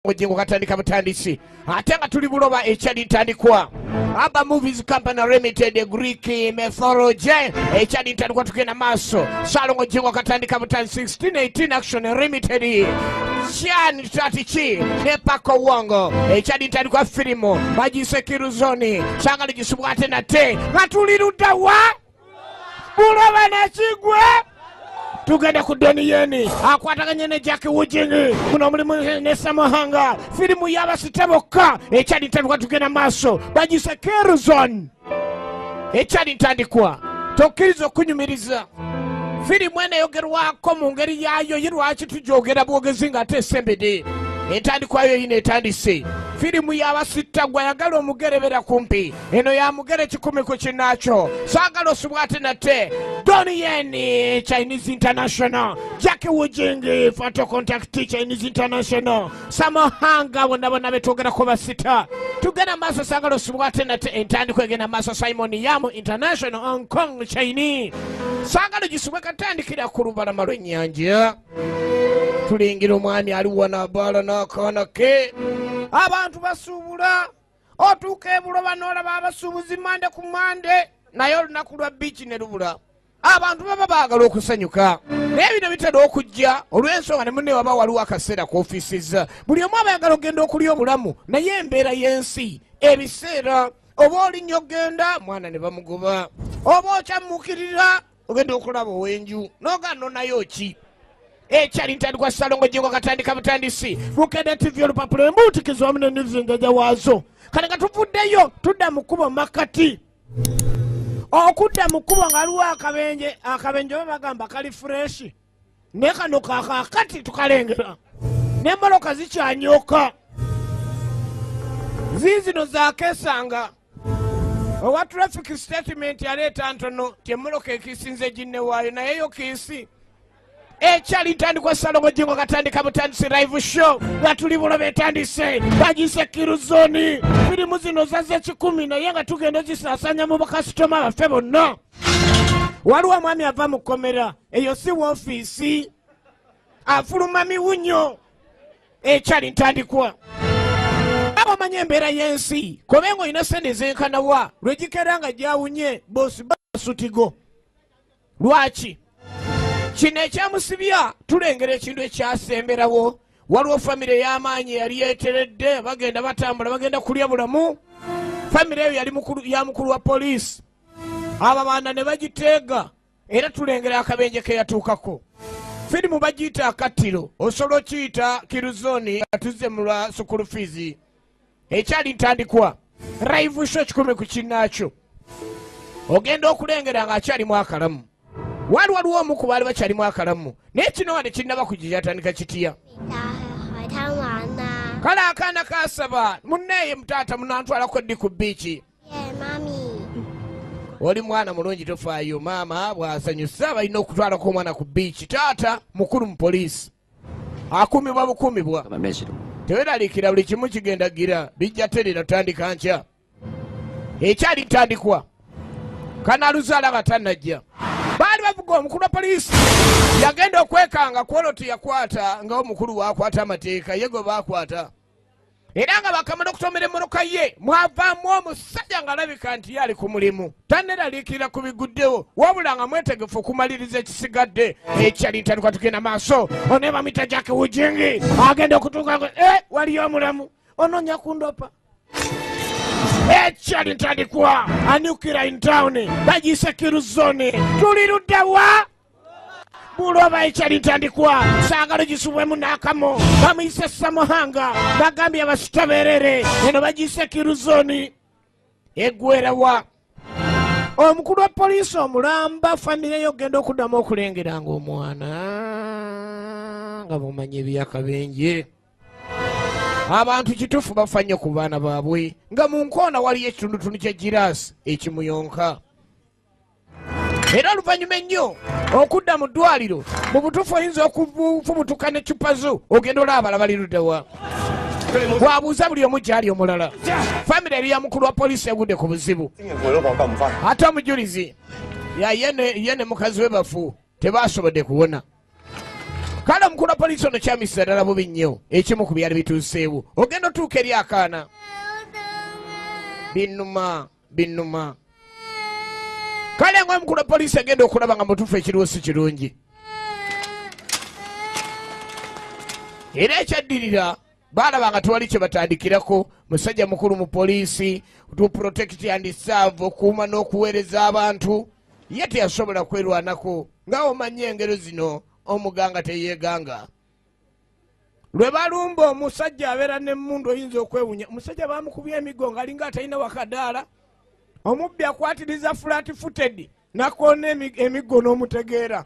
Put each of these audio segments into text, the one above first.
Ojingo katandika butandisi. Ate nga tuli buloba ekyali ntandikwa. Aba Movies Company Limited Greek Mythology ekyali ntandikwa tugenda maaso. Salongo Ojingo katandika butandisi 1618 Action Limited. Chani Tatichi ne Paco Wongo ekyali ntandikwa firimu bagise Kiruzoni sangalo gisubwate nate nga tuli ludawa buloba nekigwe. Tugenda ku Donnie Yen akwataganye ne Jackie Wujingi kuno mulimu ne Samohanga firimu y'abasitaboka ekyali ntandikwa tugenda maaso bagise Kerzon ekyali ntandikwa tokkiriza okunyumiriza firimu eno eyogerwako mu ngeri yaayo yirwaki tujogera bwogezi nga ate esembede entandikwayo yino etandise firimu y'abasittagwa yagala omugerebera kumpi eno ya mugere 10 ku kinakyo saagala osubwate nate Donnie Yen Chinese International Jackie Wujingi Photo Contact Chinese International Samohanga bonna betwogerako basita tugenda maaso saagala osubwate nate entandikwa egenda maaso Simon Yam International Hong Kong Chinese saagala gisubwe katandikira ku lubalama lw'ennyanja tulingira omwami aliwo n'abaala n'akaana ke abantu basuubula otuuka ebuloba n'olaba abasuubuzi mande ku mande naye olunaku lwa biiki ne lubula abantu baba baagala okusanyuka naye bino bitera okujja olw'ensonga ne munne waba waliwo akaseera k'ofiisizza buli omu aba yagala okgenda okulya obulamu naye embeera y'ensi ebiseera oba olinnyo okgenda mwana ne bamugoba oba okyamukirira ogenda okulaba ow'enju n'ogano nayo ki ekyali ntandikwa Salongo Ojingo katandika butandisi Bukede TV olupapula embutikizo wamu n'enzingaja waazo kale nga tuvuddeyo tudda mu kkubo makati okudda mu kkubo nga aliwo akabenje oba bagamba kali fureshi ne kano kakakati tukalengera n'emmoloka zikyanyooka ziizino zakesanga owa traffic statement yaleeta ntono tyemmoloka ekiisinze ginne waayo nayeyo kiisi ekyali ntandikwa Salongo Ojingo katandika butandisi live show nga tuli buloba etandise bagise Kiruzoni firimu zino zaze 10 naye nga tugenda gisasanya mu bakasitoma baffe bonna waliwo omwami ava mu kkomera eyo si woofiisi afuluma miwunyo ekyali ntandikwa abamanya embeera y'ensi kobenga olina sente zenkanawa lwegikera nga gyawunye bosi basutigo lwaki kino ekyamusibya tulengera ekintu ekyasemberawo waliwo famire y'amaanyi yali yeeteredde bagenda batambula bagenda kulya bulamu famire eyo yali ya mukulu wa poliisi ababaana ne bagiteega era tulengera akabenje ke yatuukako firimu bagiyita akattiro osobola okiyita Kiruzoni atuze mu lwa sukulu fiizi ekyali ntandikwa live show 10 ku kinnaakyo ogenda okulengera ng'akyalimu akalamu waliwo omu ku baali bakyalimu akalamu naye kino wadde kinnaba kugiyatandika kitya kale akaana kasaba munneeye mutaata munantwalako ddi ku biiki oli mwana mulungi tofaayo maama bw'asanyusa balina okutwalako omwana ku biiki taata mukulu mu poliisi akumibwa bukumibwa teweraliikira buli kimu kigendagira bijja terera tandika nkya ekyali ntandikwa kanaluzaala nga tannajja baali bavuga omukulu wa poliisi yagenda okwekanga kwoloti yakwata nga omukulu waakwata amateeka ye gwe baakwata era nga bakamala okutomera emmoloka ye mwavaamu omusajja ng'alabika nti ye ali ku mulimu tanneraliikirira ku biguddewo wabula nga mwetegefu okumaliriza ekisigadde ekyali ntandikwa tugenda maaso ono bamuyita Jackie Wujingi agenda okutuuka waliyo omulamu onoonya kundopa ekyali ntandikwa anyukira in town bagise Kiruzoni tuli luddawa buloba ekyali ntandikwa saagalo gisubwemu n'akamo bamuyise Samohanga bagambye abasitaberere eno bagise Kiruzoni eggwerawa omukulu wa poliisi omulamba famire yo ogenda okuddamu okulengeranga omwana nga bumanye ebyakabenje abantu kitufu bafa nnyo ku baana baabwe nga mu nkoona waliyo ekitundutundu kya giraasi ekimuyonka era oluvannyuma ennyo okudda mu ddwaliro mu butuufu oyinza okufubutuka n'eccupa zo ogenda olabala bali luddawa bwabuuza buli omu gyali omulala famire eri ya mukulu wa poliisi egudde ku buzibu ate omujulizi ye ne mukazi we bafu tebaasobodde kuwona kale omukulu wa poliisi ono kyamisa ddala bubi nnyo ekimu ku byali bituuseewo ogenda otuuka eri akaana binnuma kale nga omukulu wa poliisi agenda okulaba nga mutuufu ekiriwo si kirungi era ekyaddirira baalaba nga tewali kye batandikirako musajja mukulu mu poliisi to protect and serve okuuma n'okuweereza abantu ye teyasobola kwerwanako nga omanye engero zino omuganga teyeeganga lwe balumba omusajja abeera n'emmundu oyinza okwewunya omusajja baamukubya emiggo ng'alinga atalina wakadaala omubbi akwatiriza flat footed nakoona emiggo n'omutegeera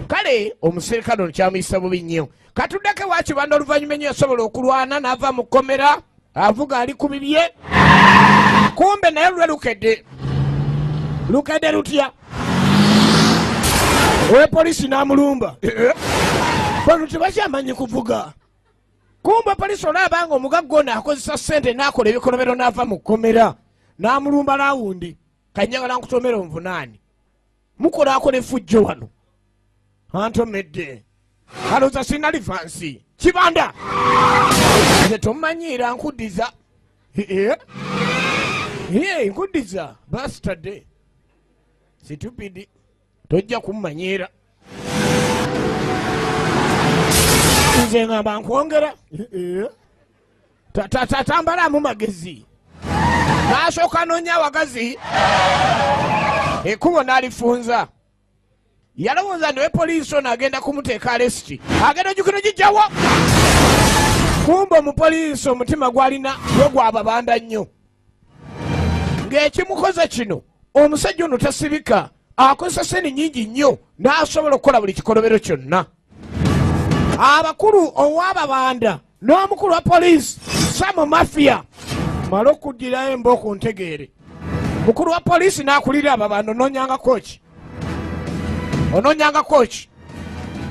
kale omuserikale ono kyamuyisa bubi nnyo katuddeko wakibanda oluvannyuma ennyo yasobola okulwana n'ava mu kkomera avuga ali ku bibye kumbe naye lwe lukedde lutya owe poliisi n'amulumba bano tebakyamanyi kuvuga kumbe poliisi olaabanga omugagga ono akozesa ssente n'akola ebikolobero n'ava mu kkomera n'amulumba laawundi kanjagala nkutomera omuvunaani mukolaako efujjo wano antomedde alowooza sina livansi kibanda nze tomumanyiira nkuddiza nkuddiza bastade situpidi tojja kumumanyiira nze ngamba nkwongera tambalamu magezi n'asooka noonya wagazi ekkubo n'alifunza yalowooza niwe poliisi ono agenda kumuteeka alesiti agenda ojjukira gijjawo kumba omupoliisi omutima gwalina gwe gwababanda nnyo ng'ekimukoze kino omusajja ono tasibika akozesa sente nnyingi nnyo n'asobola okukola buli kikolobero kyonna abakulu ow'ababanda n'omukulu wa poliisi samu mafiya mala okuddirayo embooko ntegeere mukulu wa poliisi n'akulira ababanda onoonyanga ki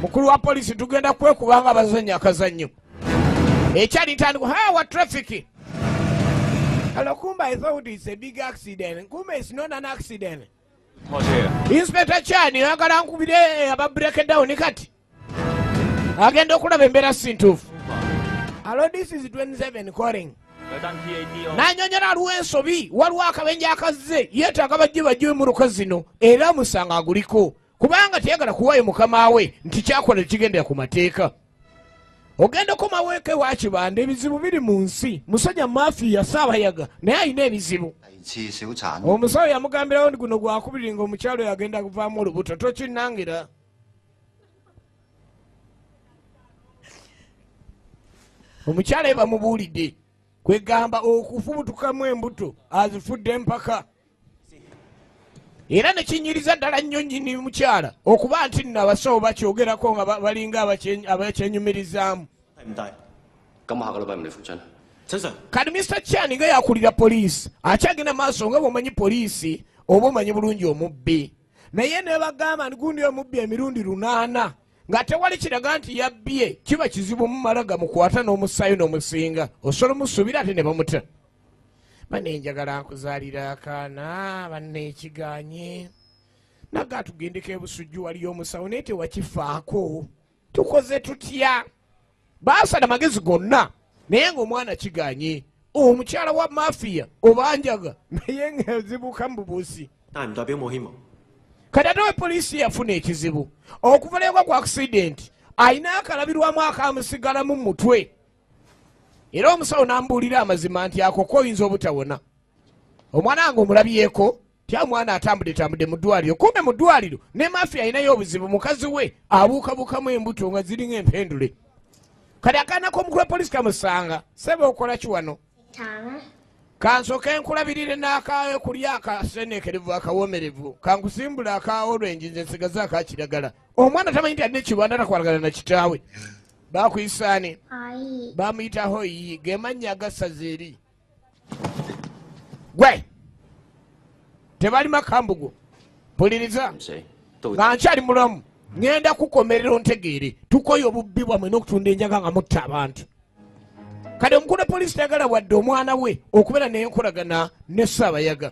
mukulu wa poliisi tugenda kwekubanga abazanya akazannyo ekyali ntandikwa wa traffic hello kumba I thought it's a big accident kumba it's not an accident inspector Chani yagala nkubire aba break down kati agenda okulaba embeera sintuufu hello this is 27 calling nanyonyola aliwo ensobi waliwo akabenje akazze yeetaaga bajje bajje mu luka zino era musanga aguliko kubanga teyagala kuwaayo mukama we nti kyakola tekigendera ku mateeka ogenda komaweeke wakibanda ebizibu biri mu nsi musajja mafiya saabayaga naye alina ebizibu omusawo yamugambirawo ndi guno gwakubiri nga omukyalo yagenda kuvaamu olubuto tokinangira omukyalo ye bamubuulidde kwegamba okufubutukamu embuto azifudde empaka era nekinyiriza ddala nnyo nnyini mukyala okuba nti nno abasawo bakyogerako nga balinga abakyenyumirizaamu kati Mr. Chani nga yakulira poliisi akyagenda maaso nga bwomanyi poliisi oba omanyi bulungi omubbi naye ne bagamba gundi omubbi emirundi 8 nga tewali kiraga nti yabbye kiba kizibu mumalaga mukwata n'omusaayo n'omusinga osobola musuubira ate ne bamuta bane njagala nkuzaalira akaana banne ekiganye naga tugendeko ebusujju waliyo omusawo naye tewakifaako tukoze tutya baasala magezi gonna naye ng'omwana kiganye omukyala wa mafiya obanjaga naye ng'ezibuka mu bubuusi kati ate we poliisi yafuna ekizibu okuvalebwa ku accident alina akalabirwamu akamusigalamu mu mutwe era omusawo n'ambuulira amazima nti akoko oyinza obutawona omwana wange omulabyeko tya mwana atambudde mu ddwaliro kumbe mu ddwaliro ne mafiya alinayo obuzibu mukazi we abuukabuukamu embuto nga ziringa empendule kati akaana k'omukulu wa poliisi kamusanga sebe okola ki wano kansooke nkulabirire n'akaawe kulya akaseneekerevu akawomerevu kankusimbula aka orange nze nsigaze akakiragala omwana tamanyi nti alina ekibanda takwalagana na kitaawe bakuyisaani bamuyita hoyi gemannya agasaza eri gwe tebali makambugo mpuliriza nga nkyali mulamu ngenda kukomerera ontegeere tukoye obubbi bwamwe n'okutunda enjaga nga mutta abantu kati omukulu wa poliisi tayagala wadde omwana we okubeera n'enkolagana ne Ssaabayaga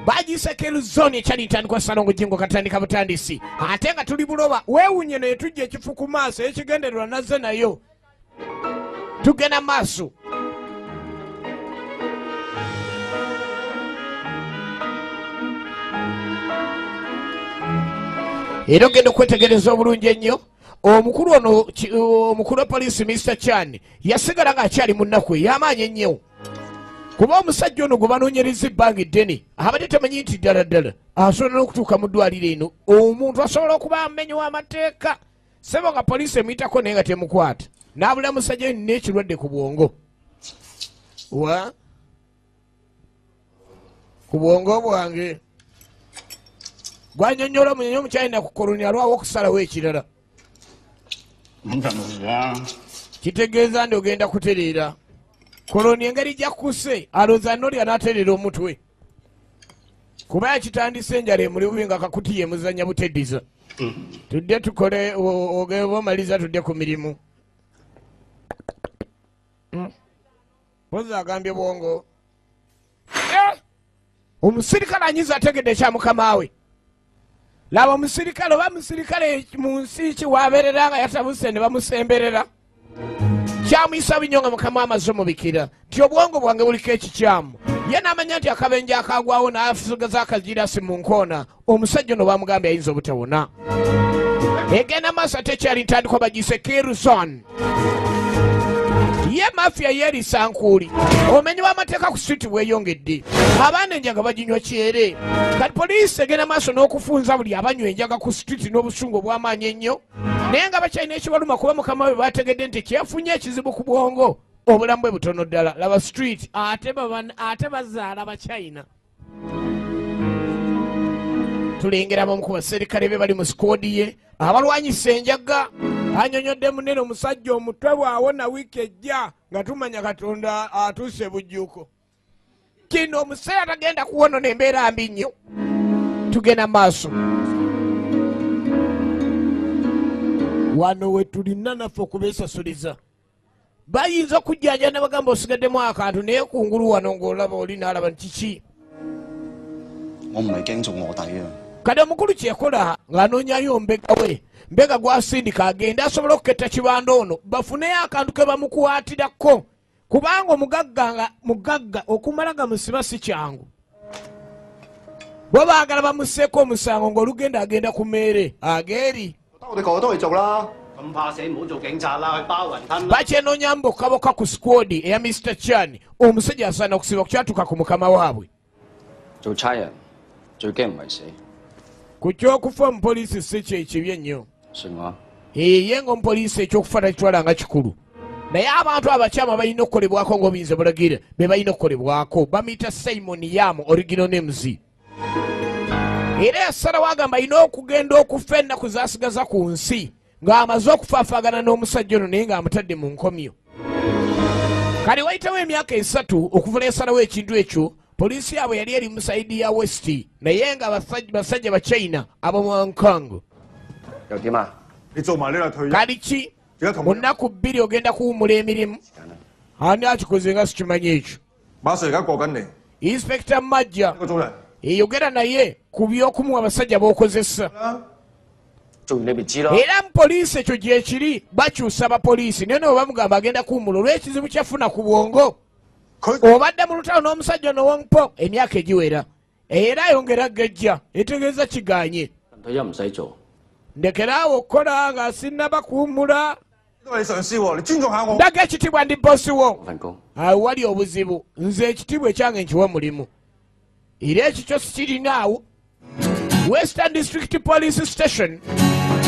bagise Keru Zone ekyali ntandikwa Salongo Jingo katandika butandisi ate nga tuli buloba weewunye ne tujja ekifu ku maaso ekigendererwa nazze nayo tugenda maaso era ogenda okwetegereza obulungi ennyo omukulu ono omukulu wa poliisi Mr. Chan yasigala ng'akyali mu nnaku ey'amaanyi ennyo kuba omusajja ono gwe banoonyereza ebbanga eddene abadde tamanyi nti ddala ddala asobola n'okutuuka mu ddwaliro eno omuntu asobola okuba amenyi w'amateeka sebo nga poliisi emuyitako naye nga temukwata n'abula musajja yo nina ekirwadde ku bwongo ku bwongo bwange gwanyonnyola omunyenye omukyalina ku koloni alwawo okusalawo ekirala kitegeeza ndi ogenda kutereera koloni engeri jakuse alooza nolya n'atereera omutwe kuba yakitandise enjala emulibubi nga kakuti ye muzanya buteddiza tudde tukole ogeba omaliza tudde ku mirimu pozi agambye bwongo omusirikale anyiza ategedde ekya mukama we laba omusirikale oba musirikale mu nsi ki wabeerera nga yatabuse ne bamusemberera kyamuyisa binyo nga mukama amaze omubikira nti obwongo bwange buliko ekikyamu ye n'amanya nti akabenje akagwawo n'afugaza akagirasi mu nkoona omusajja ono bamugambye ayinza obutawona egenda maaso ate ekyali ntandikwa bagise Keru Zone ye mafia yerisa nkuuli omenyi w'amateeka ku street bweyongedde abaana enjaga baginywa kyere kati poliisi egenda maaso n'okufunza buli abanywa enjaga ku street n'obusungu obw'amaanyi ennyo naye nga bakyalina ekibaluma kuba mukama we bategedde nti kyefunye ekizibu ku bwongo obulamu bwe butono ddala laba street ate bazaala bacyina tulengeramu omu ku baserikale be bali mu sikoodi ye abalwanyisa enjaga anyonyodde munene omusajja omutwe bwawona wiiki ejja nga tumanya katonda atuuse bujjuuko kino omuseera tagenda kuwonona embeera mbi nnyo tugenda maaso wano we tulina naffe okubeesasuliza bayinza okujjanja ne bagamba osigaddemu akantu naye kungulu wano ng'olaba oli n'alaba nti kiki kati omukulu kyekola ng'anoonyayo mbega we mbega gwasindika agenda asobola okuketta kibanda ono bafuneyo akantu ke bamukwatirako kubanga mugagga okumala gamusiba si kyangu bo baagala bamusseeko omusango ng'olugenda agenda ku meere ageeri bakyenoonya mbokkaboka ku squad eya Mr. Chan omusajja asaana okusiba kukyatuka ku mukama waabwe ku kyokufa omupoliisi si kyekibi ennyo ye ng'omupoliisi ekyokufa takitwala nga kikulu naye abantu abakyama balina okukolebwako ng'obuyinza bulagira be balina okukolebwako bamuyita Simon Yam original names era yasalawo agamba alina okugenda okufa ennaku zasigaza ku nsi ng'amaze okufaafaagana n'omusajja ono naye ng'amutadde mu nkomyo kale wayitawo emyaka 3 okuva yasalawo ekintu ekyo poliisi yaabwe yali eri mu saidi ya west naye nga basajja ba China ab'omu Hong Kong kali ki mu nnaku 2 ogenda kuwumula emirimu ani akikoze nga sikimanyi ekyo inspekita Majja eyogera naye ku by'okumuwa abasajja b'okozesa era mu poliisi ekyo gyekiri bakyusa abapoliisi naye ne bamugamba agenda kuwumula olw'ekizibu kyafuna ku bwongo obadde mu lutalo n'omusajja ono Wongpo emyaka egiwera era ayongera gejja etegeeza kiganye ndekeraawo okukola nga sinnaba kuwumula ndaga ekitiibwa ndi bosi wo awo wali obuzibu nze ekitiibwa ekyange nkiwa mulimu era ekikyo sikirinaawo Western District Police Station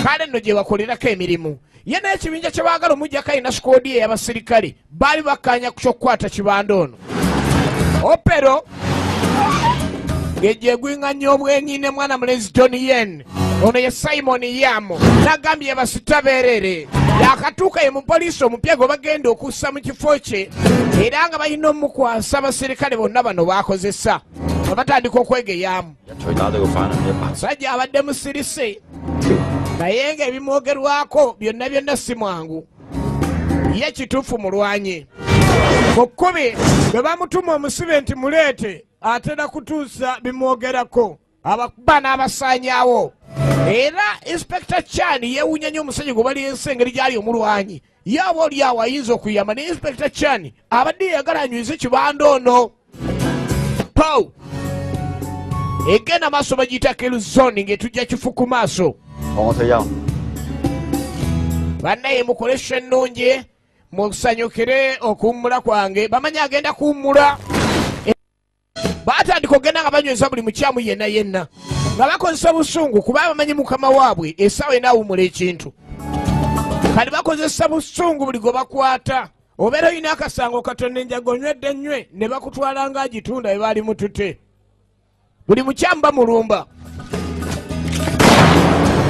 kale nno gye bakolerako emirimu ye n'ekibinja kye baagala omujjako alina sikoodi ye y'abasirikale baali bakkaanya ku ky'okukwata kibanda ono opero ng'ejja egwinganya obwenyine mwana mulezi Tony Yen ono ye Simon Yam n'agambye basitabeerere yakatuuka ye mupoliisi omupya gwe bagenda okussa mu kifo kye era nga balina omukwasa abasirikale bonna bano baakozesa nga batandika okwegeyaamu musajja abadde musirise naye ng'ebimwogerwako byonna byonna si mwangu ye kituufu mulwanye ku 10 bwe bamutuma omusibe nti muleete atera kutuusa bimwogerako abakuba n'abasaanyaawo. Era Inspector Chan yeewuunya nnyo omusajja gwe bali ensengeri gy'ali omulwanyi. Ye aba oli awo ayinza okuyamba ne Inspector Chan abadde yagala anywize kibanda ono. Pow! Egenda maaso bagiyita Kill Zone ng'etujja kifu ku maaso. Bannaye mukolesha ennungi musanyukire okuwummula kwange. Bamanyi agenda kuwummula. Baatandika okugenda nga banyweza buli mukyamu yenna yenna nga bakozesa busungu kuba bamanyi mukama waabwe essaawa enaawummula ekintu. Kati bakozesa busungu buli gwe bakwata. Obeera olina akasango katono enjaga onywedde nnywe ne bakutwala ng'agitunda we baali mutute. Buli mukyamu bamulumba.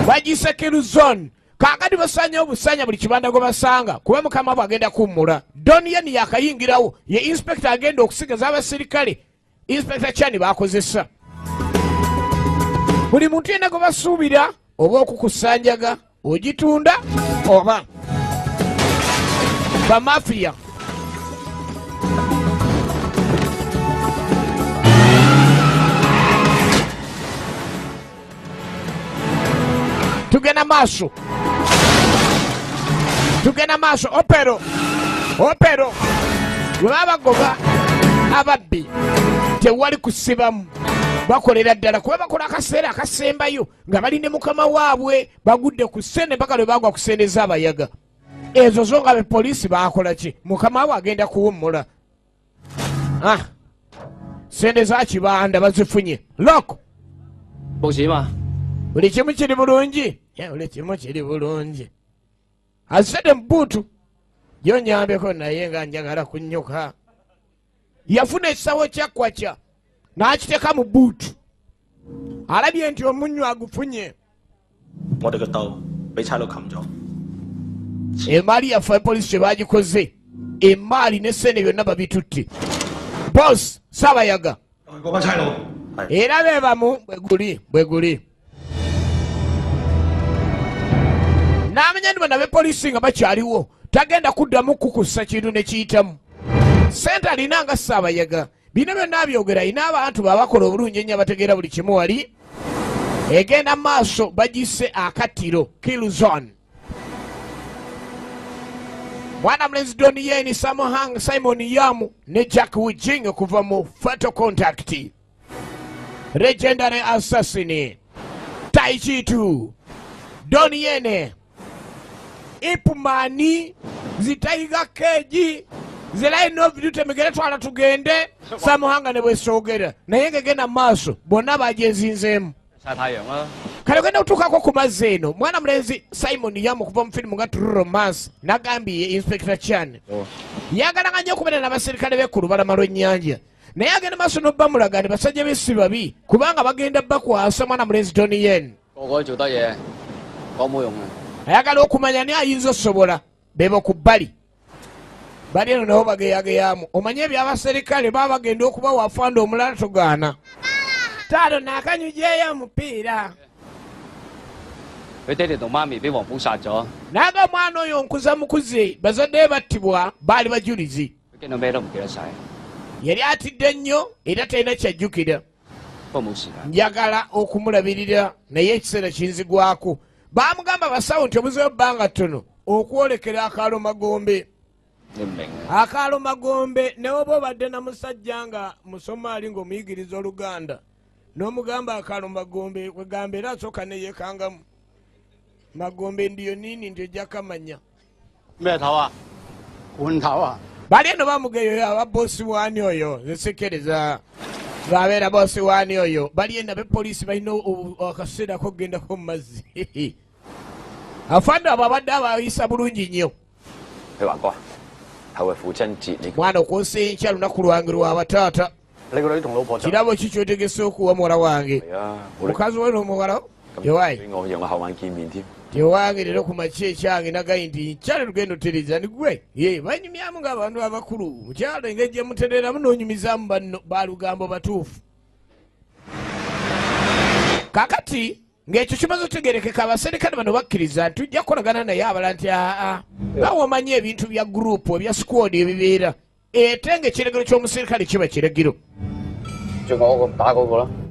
Bagiyise Kill Zone. Kaakati basaanya obusanya buli kibanda gwe basanga kuba mukama bwe agenda kuwummula. Donnie Yen yakayingirawo ye inspector agenda okusigaza abasirikale. Inspector Chan bakozesa. Buli muntu yenna gwe basuubira oba okukusanjaga ogitunda oba bamafia. Tugenda maaso. Tugenda maaso. Opero. Opero. Bwe babagoba ababbi tewali kusibamu. Bakolera ddala kuba bakola akaseera akasembayo nga baline mukama waabwe bagudde ku ssente mpaka lwe bagwa kusendeza abayaga. Ezo zo nga bepoliisi baakola ki? Mukama waabwe agenda kuwummula. Ssente za kibanda bazifunye. Loko. Buli kimu kiri bulungi. Buli kimu kiri bulungi. Azadde mu bbuutu. Yo nyambeko naye nga njagala kunnyuka. Yafuna ekisawo kyakkwaca n'akiteeka mu bbuutu. Alabye nti omunnyo agufunye. Emaali yaffe poliisi kye baagikoze. Emaali ne ssente byonna babitutte. Boss Saabayaga. Era beebamu bwe guli. N'amanya ndi bano abepoliisi nga bakyaliwo tagenda kuddamu kukussa kintu ne kiyitamu. Ssente alina nga Saabayaga. Bino byonna abyogera alina abantu babakola obulungi ennyo abategeera buli kimu wali. Egenda maaso bagisse akattiro Kill Zone. Mwana mulenzi Donnie Yen, Simon Yamu ne Jack Wujing okuva mu Fatal Contact. Legendary Assassin. Tai Chi 2. Donnie Yen. Ip Man. Zitaiga Keji. Zelayi no vidute migere twala tugende. Samuhanga ne bwesogera. Naye ngegenda maaso bonna bajezinzemu. Kale genda utukako ku mazzi eno. Mwana mulenzi Simon Yamu kuva mu firimu nga True Romance nagambiye Inspector Chan. Yagalanga nnyo okubeera n'abaserikale be ku lubalama lw'ennyanja. Naye agenda maaso n'obbamulaga nti basajja be si babi kubanga bagenda bakwasa mwana mulenzi Donnie Yen. Ayagala okumanya ni ayinza osobola bebo ku bbali. Bali eno nabo bageyageyamu. Omanye ebyabaserikale baba bagenda okuba wafanda omulala togaana. Talo nakanyujeyo omupiira. Naga omwana oyo nkuza mukuze bazadde battibwa baali bajulizi. Yali atidde nnyo era talina kyajjukira. Njagala okumulabirira naye ekiseera kinzigwako. Baamugamba basawo nti omuzeeyo bbanga ttono okwolekera akaalo Magombe. Akaalo Magombe ne oba obadde na musajja nga Musomaali ng'omuyigiriza Oluganda n'omugamba akaalo Magombe kwegamba era asooka ne yeekangamu. Magombe ndiyo nini nti ojja kamanya. Bali eno bamugeyo aba bosi wani oyo nsekereza babeera bosi wani oyo bali eno abepoliisi balina akaseera kogendako mu mazzi. Afande abo abadde abayisa bulungi nnyo. Mwana okwosa enkya lunaku lwange lwa bataata. Kirabo ki kyotegese okuwa muwala wange? Mukazi we n'omuwala tewayi. Tewange leero ku makya ekyange nagayi nti nkyale lugendo tereza ni gwe. Banyumyamu ng'abantu abakulu. Mukyalo engeri gye mutereramu n'onyumizaamu banno baalugambo batuufu. Kakati ng'ekyo kimaze otegerekeka abaserikale bano bakkiriza nti tujja kukolagana naye abala nti nga wamanye ebintu bya gurupu ebya squad ebibeera ate ng'ekiragiro ky'omuserikale kiba kiragiro.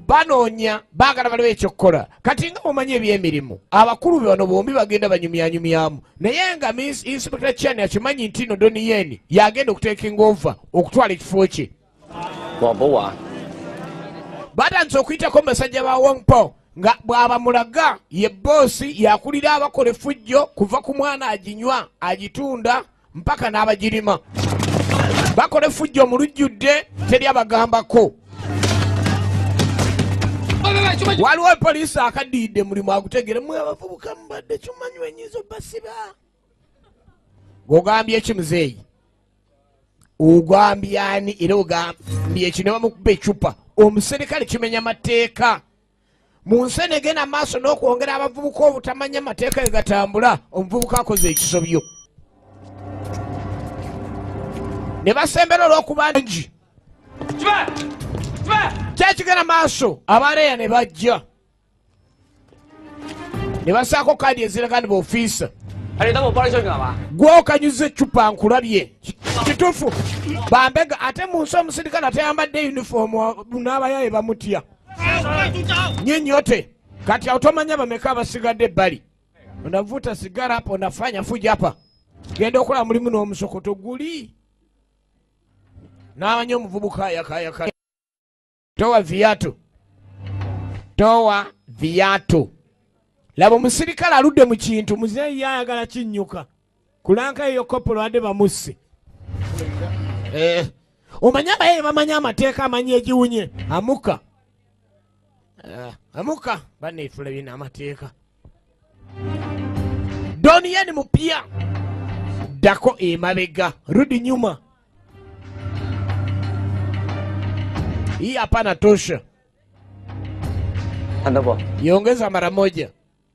banoonya baagala baliwo ekyokukola kati nga omanyi ebyemirimu abakulu bano bombi bagenda banyumyanyumyamu naye nga inspector Chan akimanyi nti no Donnie yagenda okutekinga ova okutwala ekifo kye batandise okuyitako musajja ba Wangpo nga bw'abamulaga ye boosi yakulira abakola effujjo kuva ku mwana aginywa agitunda mpaka n'abagirima bakola effujjo mu lujjudde teri abagambako waliwo poliisi akaddiidde mulimu agutegere mwe abavubuka mubadde kimanyi wenyizo basiba g'ogambye ki muzeeyi ogambye ani era ogambye ki ne bamukuba ecupa omuserikale kimenya mateeka mu nsi negenda maaso n'okwongera abavubuka obutamanya amateeka ge gatambula omuvubuka akoze ekisobyo ne basembera olw'okuba ngi kyekigenda maaso abaleeya ne bajja ne basaako kaadi eziraga ni b'ofiisa gw'okanyuza ecupa nkulabye kituufu bambega ate mu nsi omusirikale atayambadde yunifoomu n'abayaye bamutya nyinyote kati awo tomanya bameka abasigadde ebbali onavuta sigara apa onafanya fuja apa genda okola mulimu n'omusokoto guli n'amanya omuvubuka ayakayaka towa viato laba omusirikale aludde mu kintu muzeeyi yayagala kinnyuka kulanka eyo kopolo adde bamusse omanyi abaye bamanya amateeka amanyi egiwunye amuka amuka banneifula bina amateeka Donnie mupya dako emabega rudi nyuma hii hapana tosha yongeza mara moja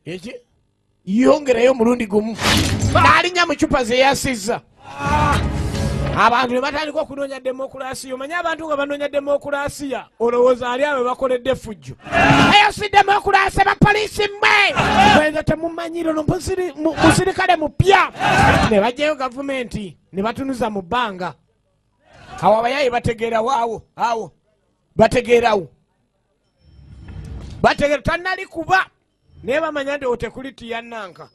eki yongerayo mulundi gumu nalinya mu chupa ze yasiza abantu ne batandika okunoonya demokrasiya omanyi abantu nga banoonya demokrasiya olowooza ali abo bakoledde effujjo eyo si demokrasiya bapoliisi mmwe wenza temumanyire ono musirikale mupya ne bajjayo gavumenti ne batunuza mu bbanga awo abayayi bategeerawo awo bategeerawo tannali kuba naye bamanya nti otekuli tiyannanka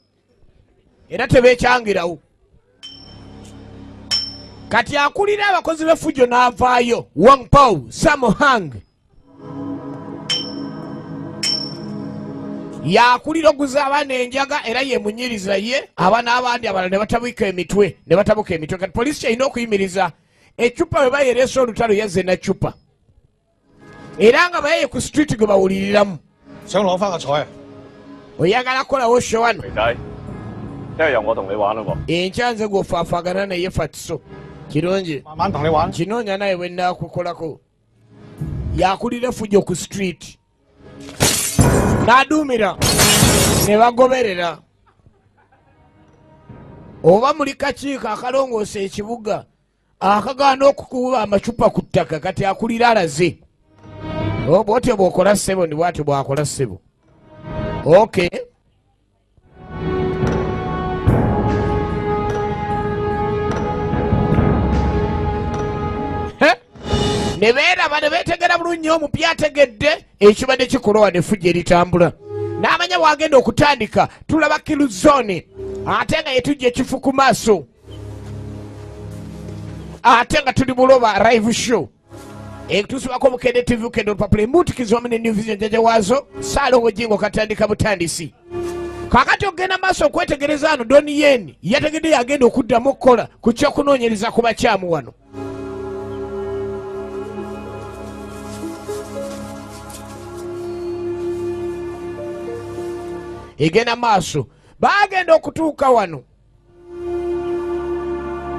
era tebeekyangirawo kati akulira abakozi b'effujjo n'avaayo Wangpo Samohang yakulira oguza abaana enjaga era ye munyiriza ye abaana abandi abalala ne batabuka emitwe kati poliisi kyalina okuyimiriza ecupa bwe bayereesa olutalo yazze na cupa era nga bayaye ku street gwe bawuliriramu oyagala kukolawo sho wano enkyanze gweofaafaagana naye fatiso kirungi kinoonya naye bwe naakukolako yakulira effujjo ku street n'aduumira ne bagoberera oba muli kakiiko akalongoosa ekibuga akagaana okukuba amacupa ku ttaka kati akulira alaze bwotyo bw'okola ssebo ndi bwatyo bw'akola ssebo okay ne beeraba ne beetegera bulungi omupya ategedde ekibadde kikolwa ne effujjo eritambula n'amanya bw'agenda okutandika tulaba kiluzone ate nga yetujja ekifu ku maaso ate nga tuli buloba live show tusibako Bukede TV Bukede olupapula embutikizi wamu ne New Vision jaja waazo Saalongo Jingo katandika butandisi kakati ogenda maaso okwetegereza ano Donnie yategedde yagenda okuddamu okukola ku kyokunoonyereza ku bakyamu wano egenda maaso bagenda okutuuka wano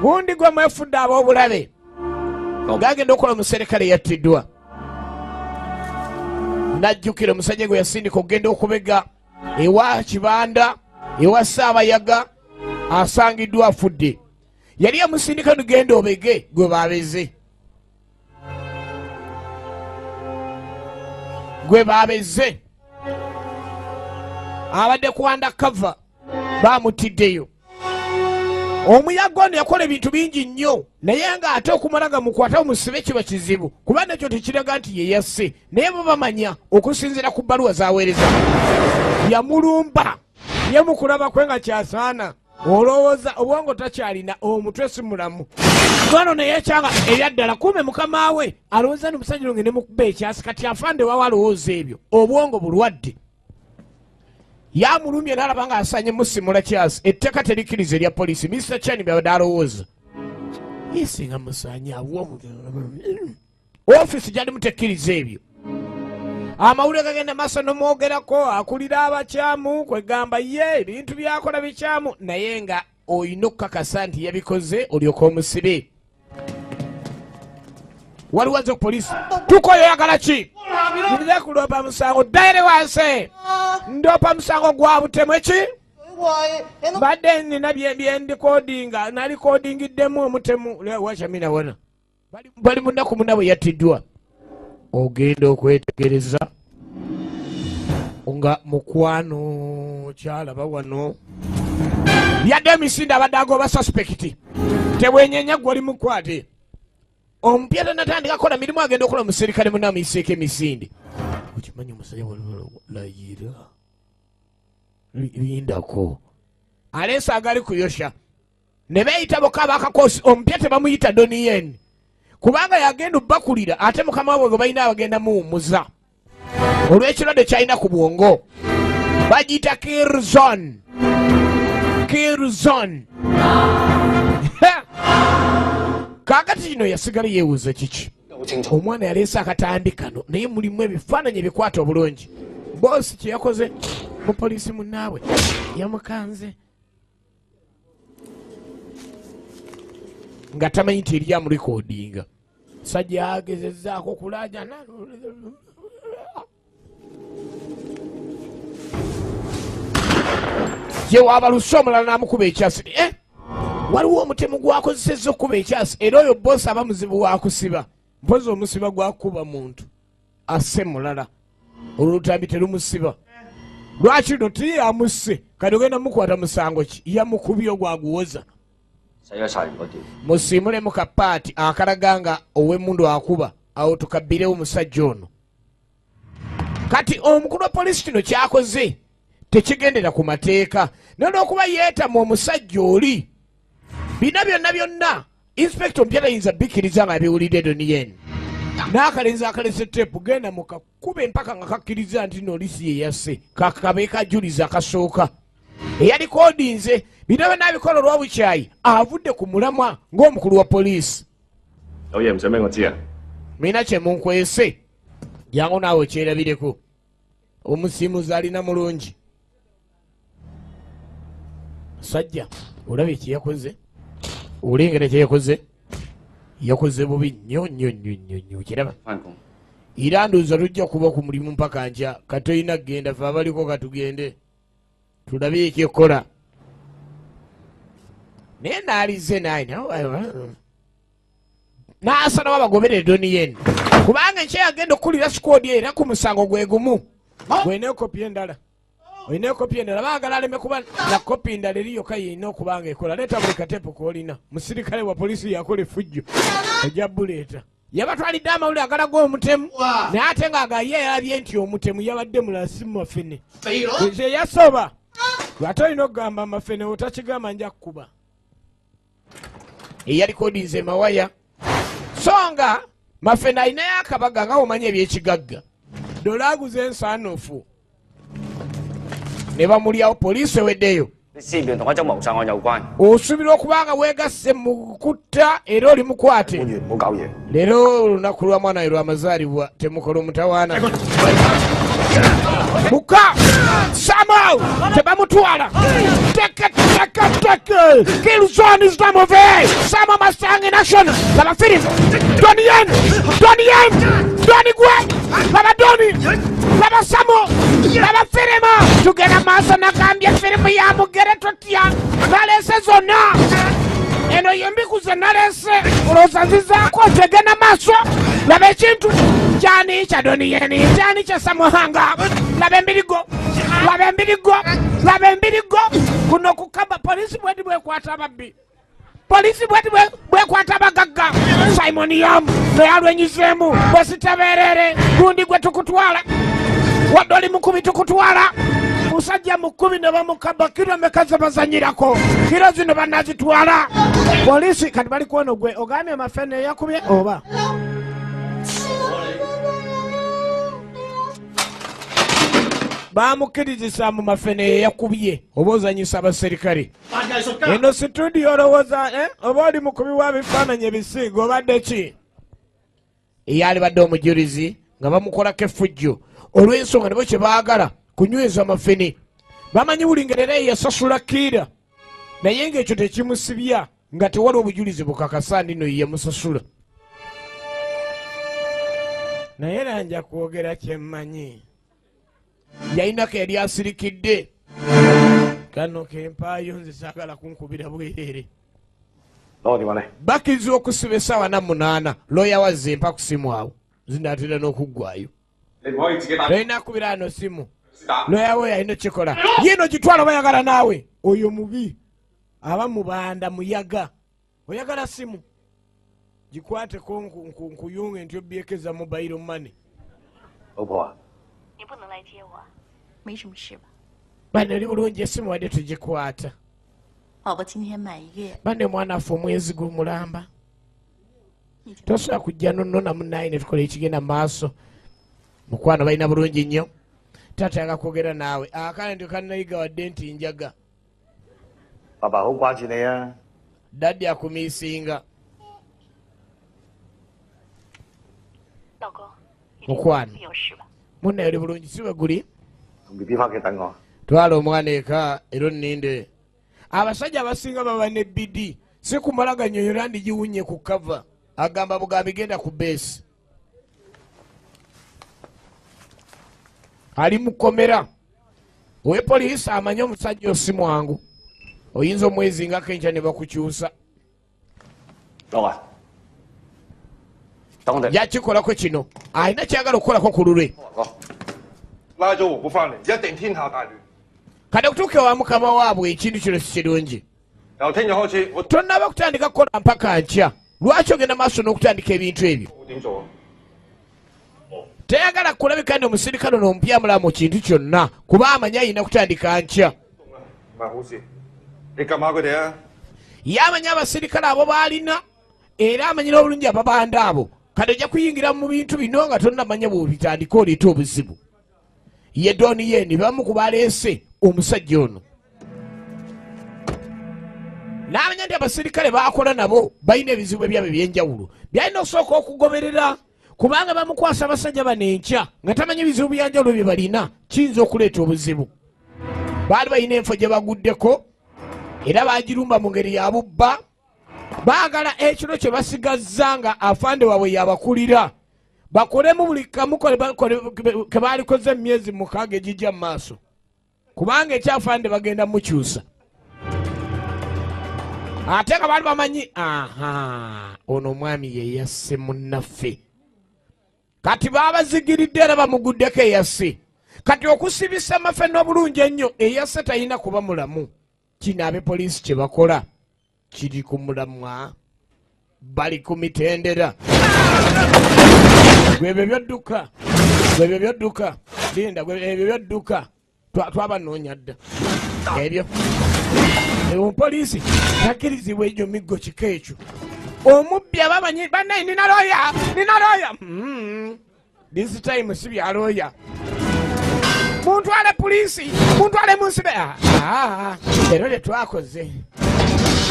gundi gwe mwefudde ab'obulabe gagenda okukola omuserikale yattiddwa najjukira omusajja gwe yasindika okugenda okubega ewa Kibanda ewa Saabayaga asangiddwa afudde yali yamusindika nugenda obege gwe babeze abadde ku undercover bamutiddeyo omuyaga ono yakola ebintu bingi nnyo naye nga ate okumalaga mukwata omusibe kiba kizibu kuba nekyo tekiraga nti ye yasse naye bo bamanya okusinziira ku bbaluwa zaweereza yamulumba ye mukulaba kwe nga kyasaana olowooza obwongo takyalina omutwe si mulamu gwano naye ekyanga eryaddala kuume mukama we alowooza ni musajja ngende mukuba ekyasi kati afande wawa alowooza ebyo obwongo bulwadde yamulumye n'alaba nga asanye musimula kyasi etteeka terikiriza erya poliisi Mr. Chani byabadde alowooza yesinga musanye awo ofiisi gyali mutekkiriza ebyo amawulire gagenda maaso nomwogerako akulira abakyamu kwegamba ye ebintu byakola bikyamu naye nga olina okukakasa nti yabikoze olyoka omusibe waliwaze ku poliisi tukoyo oyagala ki nze kuloopa musango ddayire wansi ndoopa musango gwa butemu eki badde nina byendikodinga nalikodingiddemu omutemu wacamina wona bali munaku muna bwe yattiddwa ogenda okwetegereza nga mukwano kyalaba wano yadde emisinde abadde agoba suspekiti tebwenyenya gwali mukwate omupyata natandika kola mirimu agenda okola omuserikale munamuyisieko emisinde okimanyi omusajja walayira lindako aleesa agali kuyosha ne beeyita boka bakakosi omupya tebamuyita Donien kubanga yagenda obbakulira ate mukama waabwe gwe balina abagenda muwummuza olw'ekirwadde kyalina ku bwongo bagiyita Kirzon kaakati kino yasigala yeewuuza kiki omwana yaleese akatambi kano naye mulimu ebifaananyi ebikwata obulungi boosi kye yakoze mu poliisi munnaabwe yamukanze nga tamanyi nti eri amurikodinga sajja agezezaako okulajana ye waabaluse omulala n'amukuba ekyasi waliwo omutemu gwakozesezza okuba ekyasi era oyo boosi aba muzibu wakusiba mpozi omusiba gwakuba muntu asse mulala olwolutambi terumusiba lwaki no tiyamusse kati ogenda mukwata musango ki yamukubye ogwaguwoza musiimulemu kapaati akalaga nga ow'emmundu akuba awo tukabbirewo omusajja ono kati omukulu wa poliisi kino kyakoze tekigendera ku mateeka nolwokuba yeetamu omusajja oli bina byonna inspekto mpya tayinza bikkiriza nga abiwulidde Donien n'akalenzi akalese teepu genda mukakuba empaka nga kakkiriza nti n'olisi ye yasse kakabe kajuliza akasooka eyalikodinze bino byonna abikola olwabukyayi avudde ku mulamwa ng'omukulu wa poliisi mina kye munkwese jangu naawe okyerabireko omusiimuzi alina mulungi sajja olaba ekyeyakoze olengera kyeyakoze yakoze bubi nnyo kiraba era ndowooza tujja kuba ku mulimu mpaka nkya katoyina kgenda fe abaliko katugende tulabe ekyekola naye naalize naye n'asalawo abagoberere Donien kubanga nkyeyagenda okukulira sikoodi era ku musango gwe gumu gwena ekopi endala olina ekopi endala baagala aleme kuba na kopi endala eri yokka yeyina okubanga ekola leeta buli kateepu koolina musirikale wa poliisi yakola effujjo ojja buleeta yabatwalidde amawulire agalaga omutemu naye ate ng'agaye yalabye nti omutemu yabadde mulasi mu mafene ze yasoba lwate olina okugamba amafene otakigamba nja kukuba eyalikodinze mawaya so nga mafene alinayo akabaga nga omanya ebyekigagga dolaaguza ensaanuufu ne bamulyawo poliisi eweddeyo osuubira okubanga weegasse mu kutta era oli mukwate leero olunaku lwa mwana we lwamazaalibwa temukola omutawaana muka Samuel tebamutwala teke Kirzon is the movie Samuel Masangi Nation laba film Donien Doni gwe laba Doni laba Samuel laba film tugenda maaso nagambye film ya mugere totya nalese zonna eno yembikuze nalese olowooza nzizaako tegenda maaso laba ekintu kyani kya Donien kyani kya Samuhanga laba embirigo kuno kukaba poliisi bwedi bwekwata ababbi polisi bwekwata bagagga Simon Yam neyalwenyizeemu bwesiteberere gundi gwe tukutwala wadde oli mukubi tukutwala musajja mukubi ne bamukaba kiro mekaze bazanyirako kiro zino banazitwala polisi kati bali kuona gwe ogambye amafene yakubye oba bamukirizisa mu mafene yakubye oba ozanyisa abaserikale eno studio olowooza oba oli mukubi wa bifaananyi ebisiiga obadde ki eyali badde omujulizi nga bamukolako effujjo olw'ensonga nebo kye baagala kunyweza amafene bamanyi buli ngeri era yasasula kiira naye ng'ekyo tekimusibya nga tewali obujulizi bukakasa ndino yeyamusasula naye nanja kwogera kyemmanyi yayinako yali asirikidde kano kempaayo nze saagala kunkubira bwerere bakiza okusiba essaawa na 8 looya wazze empa ku simu awo zinaatera n'okuggwayo tolina akubira ano simu looya we yalina kikola yino gitwala bayagala naawe oyo mubi aba mubanda muyaga oyagala simu gikwateko nkuyunge nti obyekeza mobile money bane oli bulungi esimu wadde tugikwata bane mwana affe omwezi gumulamba tosobola kujja nonona munaye ne tukola ekigenda mu maaso mukwano balina bulungi nnyo taata yaga kwogera naawe akana nti kannayiga wadde nti njaga daddi akumiisinga mukwano munnaye oli bulungi si bwe guli twala omwana eka era onninde abasajja abasinga baba ne bidi si kumala ganyonyola ndigiwunye ku kava agamba bugambi genda ku beesi ali mukomera owe poliisi amanye omusajja osi mwangu oyinza omwezingako enkya ne bakukyusa yakikolako kino alina kyagala okukolako ku lulwe kati okutuuka ewa mukama waabwe ekintu kino si kirungi tonnaba kutandika kukola mpaka nkya lwaki ogenda maaso n'okutandika ebintu ebyo teyagala kulabika ndi omusirikale n'omupya mulamu kintu kyonna kuba amanya ayina kutandika nkya yamanya abasirikale abo baalina era amanyira obulungi ababanda abo kati ojja kuyingira mu bintu bino nga tonnamanya bwebitandika oleeta obuzibu ye doni yeni bamu kubaleese omusajja ono n'amanya nti abasirikale bakola nabo balina ebizibu ebyabwe ebyenjawulo byalina okusooka okugoberera kubanga bamukwasa abasajja bano enkya nga tamanyi ebizibu byanjawulo bye balina kiyinza okuleeta obuzibu baali balina enfo gye baguddeko era bagirumba mu ngeri ya bubba baagala ekiro kye basigazza nga afande waabwe yabakulira bakolemu buli kamu ke baalikoze emyezi 6 egijja mu maaso kubanga ekyafande bagenda mukyusa ate nga baali bamanyi ono omwami yeyasse munnaffe kati baabazigiridde era bamuguddeko eyasse kati okusibisa amafe n'obulungi ennyo eyasse talina kuba mulamu kino abepoliisi kye bakola kiri ku mulamwa bali ku mitendera gwebyo byodduka linda ebyo byodduka twabanoonya dda ebyo omupoliisi takkirizibwa egyo miggo kika ekyo omubbi abamanyi bannaye nina looya this time si bya looya muntwale poliisi muntwale munsibe ero lyetwakoze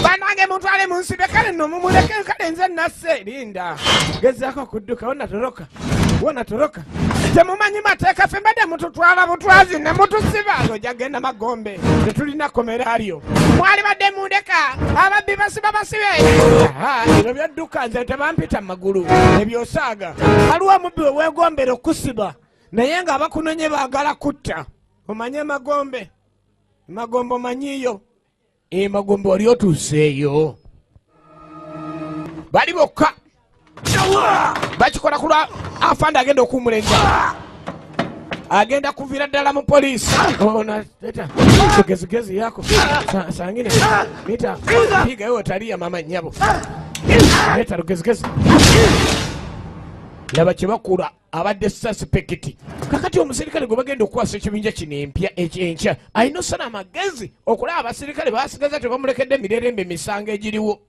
banange muntwale munsibe kale nomumuleke kale nze nasse linda gezaako okudduka wonatoroka temumanyi mateeka ffe mbadde mututwala butwazi ne mutusiba ojja genda Magombe tetulina komeralyo mwali badde mundeka ababbi basiba basibe ebyo byadduka nze tebampita mu magulu ebyosaaga waliwo omubbi weweegombera okusiba naye nga abakunonye baagala kutta omanye Magombe omanyiyo Magombe wali otuuseeyo bali bokka bakikola kulwa afande agenda okuwumula enjala agenda kuvira ddala mu poliisi. Gezigezi yako sangine mita piga yo taliya mama nyabo leta gezigezi. Laba kyebakula abadde suspect. Kakati omusirikale gwe bagenda okukwasa ekibinja kino empya enkya alina osana amagezi okulaba abasirikale basigaza tebamulekedde emirerembe emisango egiriwo.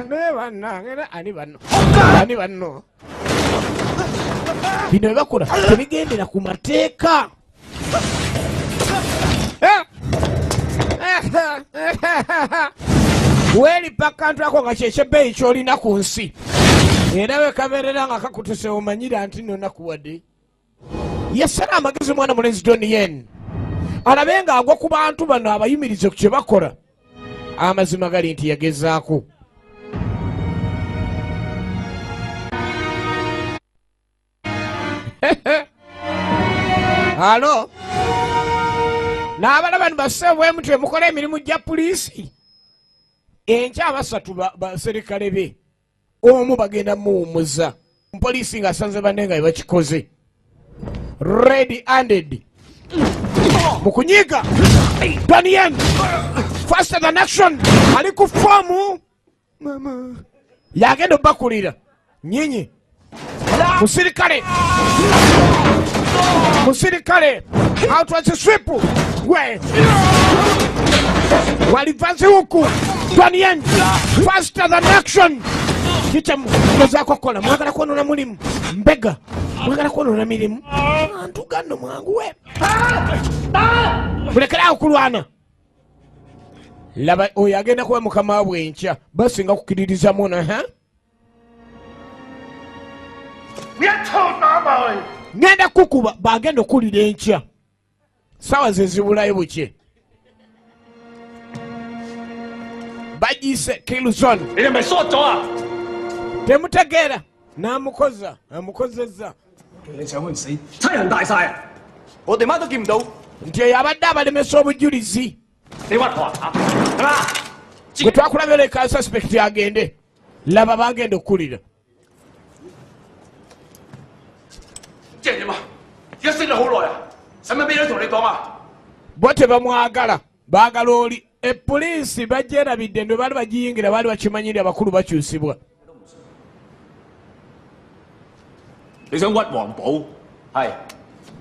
Naye bannange ani banno bino byebakola tebigendera ku mateeka. Weeripa akantu ako nga kyekyebeeyi kyolina ku nsi era wekabeerera nga kakutuse omanyira nti nonakuwadde. Yasala amagezi mwana mulenzi Donnie Yen alabe nga agwa ku bantu bano abayimirize ku kye bakola. Amazima gali nti yagezaako. Alo n'abalaba nibaseebwa mutwe mukola emirimu gya poliisi. Enkya abasatu baserikale be omu bagenda muwumuza poliisi ng'asanze banne nga bebakikoze red handed mu kunyiga. Donnie Yen faster than action ali ku foomu yagenda obbakulira nyinyi musirikale outward sweep we walivanze huku. Donnie Yen faster than action. Kicha mwezaako kola mwagala kuonona mulimu mbega mwagala kuonona mirimu antu gano mwangu we mulekerawo kulwana. Laba oyo agenda kuba mukama wabwe enkya basinga kukiririza muna ngenda kukuba bagenda okulira enkya sawa ze zibulayo buke. Bagise Kilson temutegeera n'amukoza amukozezza nti eyo abadde abalemesa obujulizi. Gwe twakulabya oleka suspect agende laba bagenda okukulira. Bo tebamwagala baagala oli. Epoliisi bagyerabidde nde baali bagiyingira baali bakimanyiri abakulu bakyusibwa.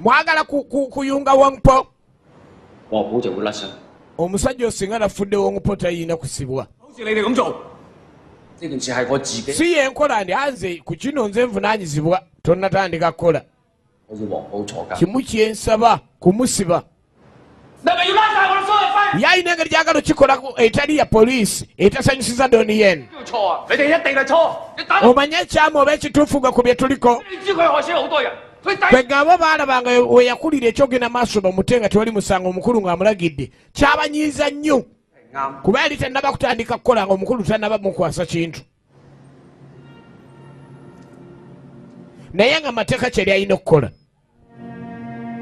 Mwagala kuyunga Wangpo. Omusajja osinga nafudde Wangpo tayina kusibwa. Si yenkola ndi anze ku kino nze nvunaanyizibwa tonnatandika kukola. Kimu kyensaba kumusiba. Yayina engeri gyagala okikola etali ya poliisi etasanyusiza Donnie Yen. Omanye ekyamu oba ekituufu nga ku bye tuliko. Kwegamba baalabanga we yakulira ekyogenda maaso bamute nga tewali musango omukulu ng'amulagidde kyabanyiiza nnyo kuba yali tannaba kutandika kukola nga omukulu tannaba mukwasa kintu. Naye nga mateeka kyali alina okukola.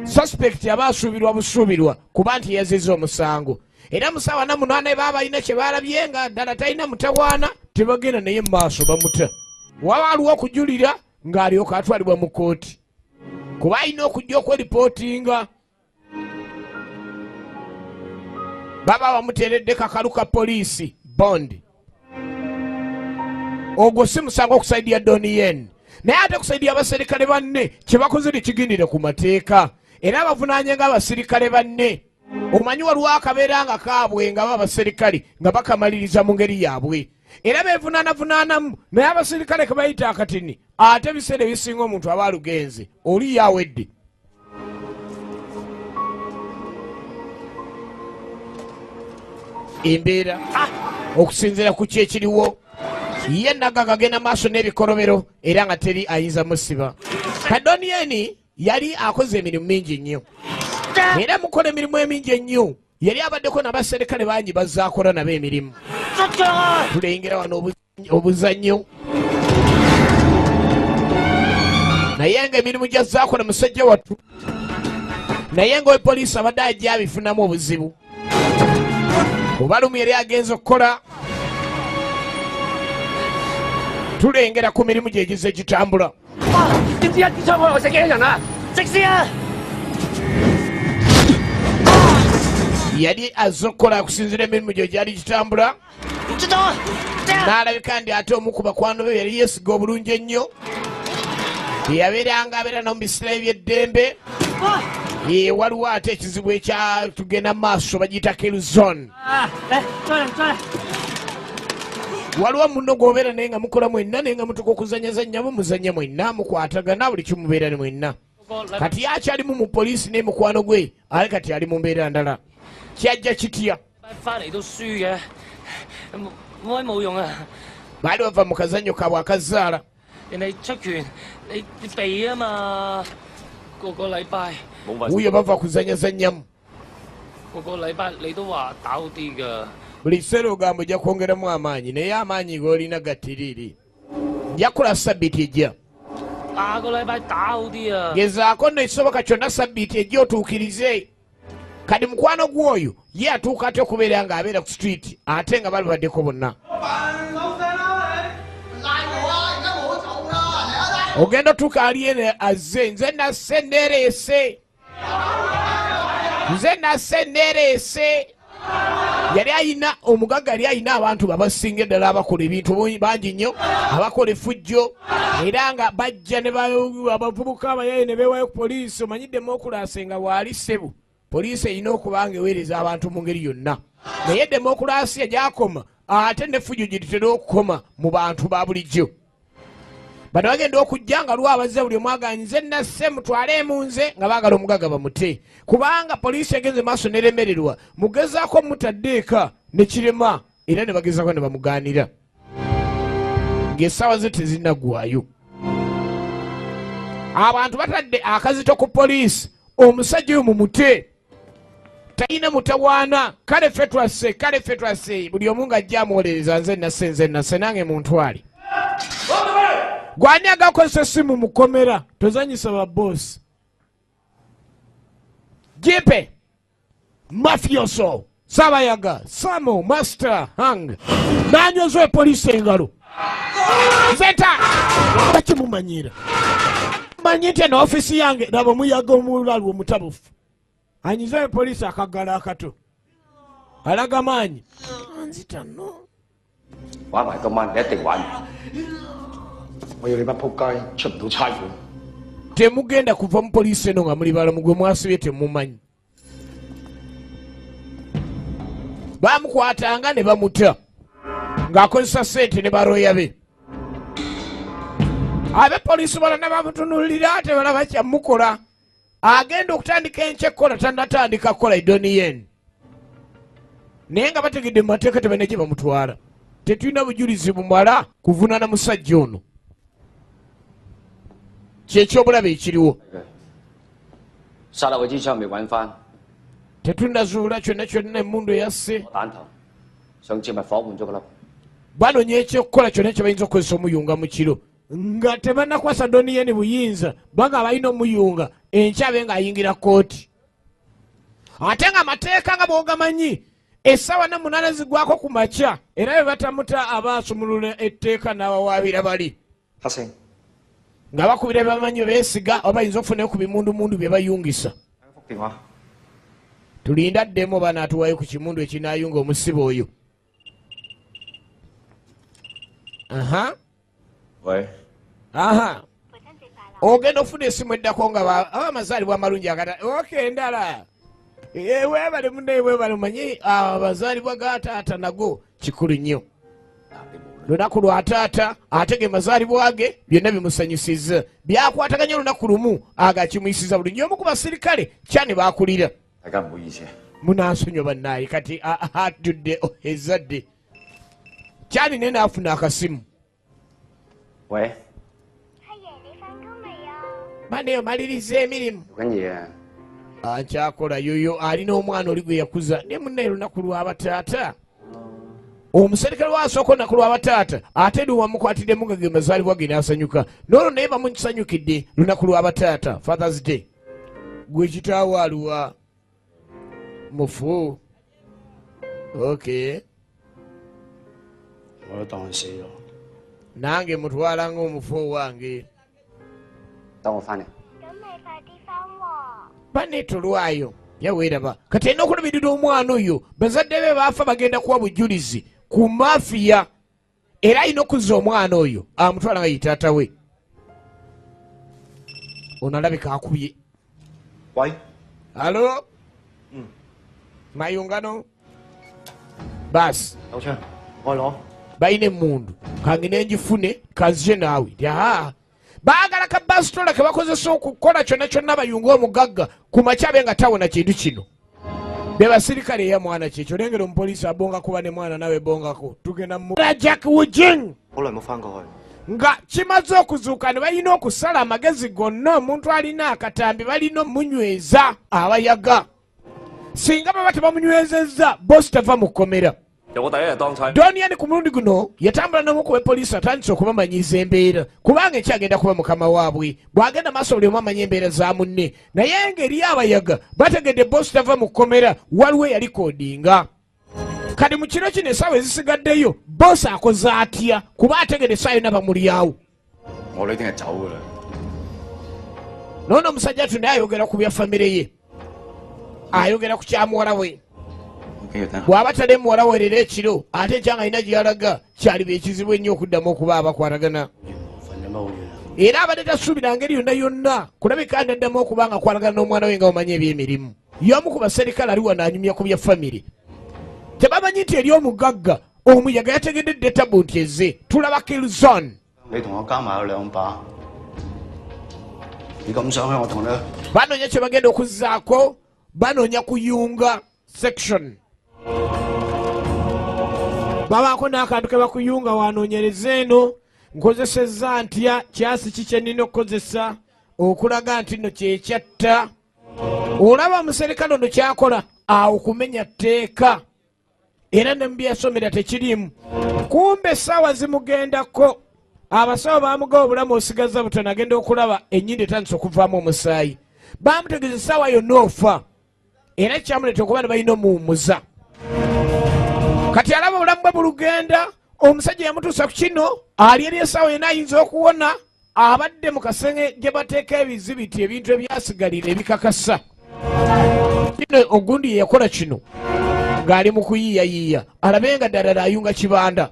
Suspect aba asuubirwa busuubirwa kuba nti yaziza omusango era musawa na munaana baba balina kye baalabye nga ddala talina mutawaana tebagenda naye mu maaso bamuta. Waba aliwo okujulira ng'alyoka atwalibwa mu kooti kuba alina okujja okweripootinga. Baba bamuteeredde kakalu ka poliisi bond. Ogwo si musango okusaidia Donnie Yen naye ate kusaidia abaserikale banne kye bakoze tekigindire ku mateeka era bavunaanye ng'abaserikale banne. Omanyi waliwo akabeera nga kaabwe nga b'abaserikale nga bakamaliriza mu ngeri yaabwe era beevunaanavunaanamu naye abaserikale ke bayita akatini ate ebiseera ebisinga omuntu aba alugenze oli yawedde. Embeera okusinziira ku ki ekiriwo ye nagaga agenda maaso n'ebikolobero era nga teri ayinza musiba. Donnie Yen yali akoze emirimu mingi nnyo era mukola emirimu emingi ennyo yali abaddeko n'abaserikale bangi bazaakola nabo emirimu. Tulengera wano obuzannyo naye nga emirimu gyazaakola musajja wattu naye nga poliisi abadde ajja abifunamu obuzibu obalumu yali agenza okukola. Tulengera ku mirimu gye gize gitambula. yali azze okukola okusinzira emirimu gyo gyali kitambula n'alabika ndi ate omu ku bakwano be yali yeesiga obulungi ennyo yabeeranga abeera no mu biseera eby'eddembe. Waliwo ate ekizibu ekyatugenda mu maaso bagiyita Kelzon. Waliwo munno gw'obeera naye nga mukola mwenna naye nga mutuka okuzanyazannyamu muzanya mwenna mukwatagana buli kimubeera ne mwenna. Kati yakyalimu mu poliisi ne mukwano gwe ale kati ali mu mbeera ndala. Kyajja kitya? Baali bava mu kazannyo kaabwe akazaala. Wuyo bava kuzanyazannyamu. Buli kiseera ogamba ojja kwongeramu amaanyi naye amaanyi g'olina gattiriri. Nja kukola sabbiiti ejja. Gezaako nno ekisoboka kyonna sabbiiti ejja otuukirize. Kati mukwano gw'oyo ye atuuka ate okubeera ng'abeera ku street ate nga balibaddeko bonna. Ogenda otuuka ali ene azze nze nasse neereese. Nze nasse neereese. Yali ayina omugagga yali ayina abantu abasinga eddala abakola ebintu bangi nnyo abakola effujjo era nga bajja ne abavubuka abayaye ne beewayo ku poliisi. Omanyiddemu okulaase nga bw'ali ssebu poliisi erina okuba nga eweereza abantu mu ngeri yonna naye demokulaasiya gyakoma ate n'effujjo gye litera okukoma mu bantu ba bulijjo. Bano bagenda okujja nga lwabazza buli omwaganyi nze nasse mutwale mu nze nga baagala omugagga bamute kubanga poliisi egenze maaso neremererwa mugezaako mutadde eka ne kirema era ne bagezaako ne bamugaanira ng'essaawa ze tezinnaggwayo. Abantu batadde akazito ku poliisi omusajja oyo mumute talina mutawaana kale ffe twasse buli omu ng'ajja amuwolereza nze nasse nange muntwale. Gwani agakozesa essimu mukomera tozanyisa babosi. Jipe mafioso Sabayaga Samo Master Hang nanyoza poliisi engalo zeta bakimumanyira manyite na ofisi yange nabo muyaga omulalu omutabufu anyiza poliisi akagala akato alaga maanyi anzita no玩埋今晚你一定玩。我要你班仆街出唔到差館。temugenda kuva mu poliisi eno nga muli balamu gwe mwasibye temumanyi. Bamukwatanga ne bamuta ng'akozesa ssente ne baroya be. Abe poliisi balana bamutunuulira tebalaba kyamukola. Agenda okutandika enkya ekkola tannatandika kukola idoniyen. Naye nga bategedde mu mateeka tebalina gye bamutwala. Tetulina bujulizi bumala kuvunaana musajja ono. Kyekyobulabe ekiriwo. Tetunnazuula kyonna kyonna emmundu eyasse. Banoonya ekyokukola kyonna kye bayinza okukozesa omuyunga mu kiro nga tebannakwasa doniyeni buyinza banga balina omuyunga enkya abe ng'ayingira kooti. Ate nga amateeka nga bw'ogamanyi essaawa ne munaana zigwako ku makya era be batamuta abaasumulula etteeka n'abawaabira bali nga bakubira bamanyi beesiga oba bayinza okufuna ku bimundumundu bye bayungisa. Tulinda ddemu bana atuwayo ku kimundu ekinaayunga omusibe oyo. Ogenda ofuna essimu eddako nga amazaalibwa amalungi akata ndala weebale munnaye weebale manyi abazaalibwa ga taata nago kikulu nnyo. Lunaku lwa taata ate ge mazaalibwa ge byonna bimusanyusizza byakwataganya olunaku lumu agakimuyisiza bulungi. Omu ku basirikale kyani baakulira munansonyiwa bannaaye kati atudde ezadde kyani naye naafuna akasimu. Baneyo maliriza emirimu akyakola yoyo alina omwana oli gwe yakuza ne munnaye lunaku lw'abataata. Omuserikale wasooka olunaku lw'abataata ate ndi wamukwatiddemu nga ge mazaalibwa ge n'asanyuka n'olwo naye bamusanyukidde lunaku lw'abataata Father's Day. Gwe kitaawo aluwa mufu. Okay. Nange mutwala ng'omufu wange. banetolwayo yaweeraba kati alina okulabirira omwana oyo bazadde be baafa bagenda kuwa bujulizi ku mafiya era alina okuzza omwana oyo amutwala nga yitaata we ono alabika akubye alo mayungano basi balina emundu kange nenjifune kazije naawe baagala ka basitola ke bakozesa okukola kyonna kyonna bayunga omugagga ku makyabe nga tawona kintu kino be basirikale eya mwana kyekyo olengera omupoliisi abonga kuba ne mwana nawe bongako tugenda Jack Wujing nga kimaze okuzuuka ne balina okusala amagezi gonna omuntu alina akatambi balina omunyweza abayaga singa baba tebamunywezezza bosi tava mu kkomera Donian ku mulundi guno yatambula n'omukuba poliisi atandise okubamanyiza embeera kubanga ekyagenda kuba mukama waabwe bw'agenda maaso buli omu amanya embeera za munne naye engeri abayaga bategedde bosi tava mu kkomera waliwo eyalikodinga kati mu kiro kino essaawa ezisigaddeyo bosi akoze atya kuba ategedde essaawa yonna bamulyawo noono omusajja atu naye ayogera ku bya famire ye ayogera ku kyamuwala we bw'aba tadde muwala werera ekiro ate ekyanga alina gy'alaga kyaliba ekizibu ennyo okuddamu okuba abakwatagana era abadde tasuubira ngeri yonna yonna kulabika ndaddamu okuba nga kwatagana n'omwana we nga omanya ebyemirimu y'omu ku baserikale ali wano anyumya ku bya famire tebamanyi nti eri omugagga omuyaga yategedde detabu nti eze tulaba Kilzon banoonya kye bagenda okuzzaako banoonya kuyunga section babaako n'akantu ke bakuyunga wanoonyereza eno nkozesezza ntya kyasi ki kye nnina okukozesa okulaga nti nno kyekyatta olaba omuserikale ono kyakola awo kumenya tteeka era ne mubyasomera tekirimu kumbe essaawa zimugendako abasawo bamugawa obulamu osigaza butono agenda okulaba ennyindi etandise okuvaamu omusaayi bamutegeza essaawa yonna ofa era kyamuleeta okuba ne balina omuwummuza kati alaba obulamu bwe bulugenda omusajja yamutuusa ku kino ali eri essaawa yonna ayinza okuwona abadde mu kasenge gye bateeka ebizibiti ebintu ebyasigalira ebikakasa kino ogundi ye yakola kino ng'ali mu kuyiiyayiiya alabe nga ddala ayunga kibanda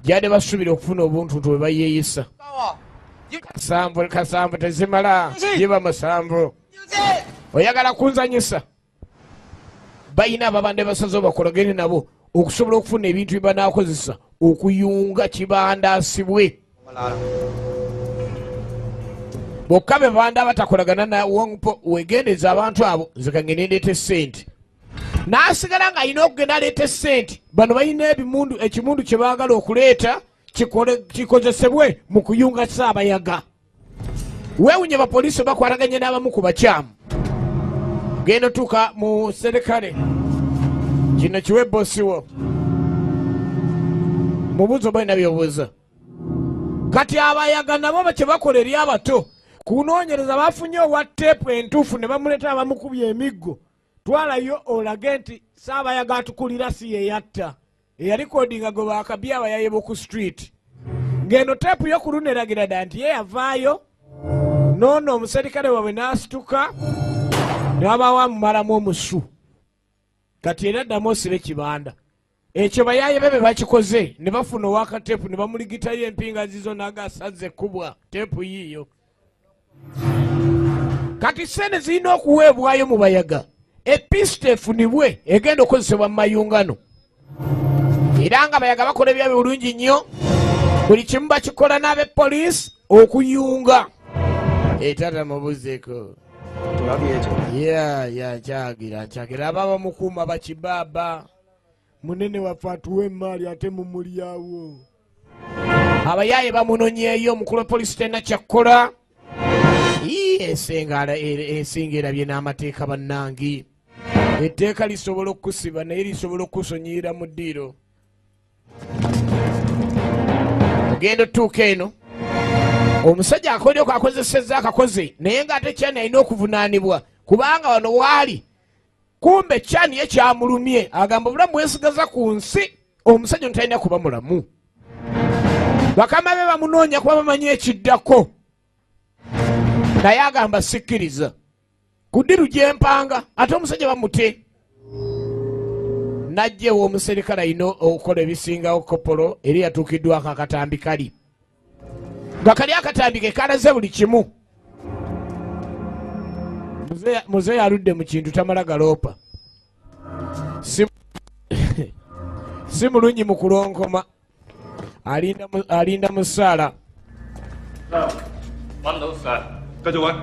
gyade basuubira okufuna obuntuntu bwe bayeeyisa kasanvu tezimala yiba musanvu oyagala kunzanyisa bayina ababande basaze bakolagene nabo okusobola okufuna ebintu bye banaakozesa okuyunga kibanda asibwe bokka be banda batakolagana nawonpo wegendeza abantu abo nze kangende ndeeta essente n'asigala ng'alina okugenda aleeta essente bano balina ekimundu kye baagala okuleeta kikozesebwe mu kuyunga Saabayaga weewunye bapoliisi bakwataganye n'abamu ku bakyamu genda otuuka mu serikale kino kiwe bossiwo mubuuzo balina byobuuza kati abayaga nabo bakye bakola eri abato kunoonyereza bafunye owa teepu entuufu ne bamuleeta abamukubya emiggo twalayo olage nti Saabayaga atukulira si ye yatta eyalikodinga gwe bakabya abayaye ku street ng'eno teepu y'okuluna eragira dda nti ye yavaayo noono omuserikale waabwe n'asituka n'abaawo amumalamu omusu kati era addamu osiba ekibanda ekyo bayaye be bakikoze ne bafuna owakateepu ne bamuligitayo empinga zizo n'agasaza ekkubwa teepu yiiyo kati sente zirina okuweebwayo mu bayaga episita efunibwe egenda okukozesebwa mu mayungano era nga bayaga bakola ebyabwe bulungi nnyo buli kimu bakikola n'abepoliisi okuyunga etata mubuzeeko kyagira aba bamukuuma bakibaaba munene waffe atuwa emaali ate mumulyawo abayaye bamunonyeeyo omukulu wa poliisi tena kyakkola ensinga erabye n'amateeka bannangi etteeka lisobola okukusiba naye lisobola okukusonyiyira mu ddiiro ogenda otuuka eno omusajja akolyoko akozesezza akakoze naye ng'ate kyani alina okuvunaanibwa kubanga wano waali kumbe kyani ye kyamulumye agamba obulamu bwesigaza ku nsi omusajja ono talina kuba mulamu bakama be bamunoonya kuba bamanyi ekiddako naye agamba sikkiriza kudiru gyempanga ate omusajja bamute najjewo omuserikale alina okukola ebisingawo kopolo eri yatuukiddwako akatambi kali nga kali akatambi ke kalaze buli kimu. Muzeeyi aludde mu kintu tamala galoopa si mulungi mu kulonkoma alinda musaala. 揾到晒，繼續揾。